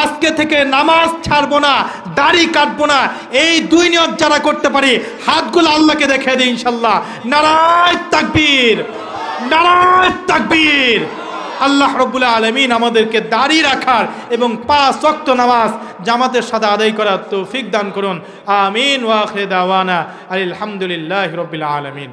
আজকে থেকে নামাজ ছাড়বো না, দাড়ি কাটবো না। এই দুই নিয়ত যারা করতে পারি হাতগুলো আল্লাহকে দেখে দিই ইনশাল্লাহ। নারায়ে তাকবীর, নারায়ে তাকবীর। আল্লাহ রাব্বুল আলামিন আমাদেরকে দাড়ি রাখার এবং 5 ওয়াক্ত নামাজ জামাতের সাথে আদায় করার তৌফিক দান করুন। আমিন। ওয়া আখিরু দাওয়ানা আলহামদুলিল্লাহি রাব্বিল আলামিন।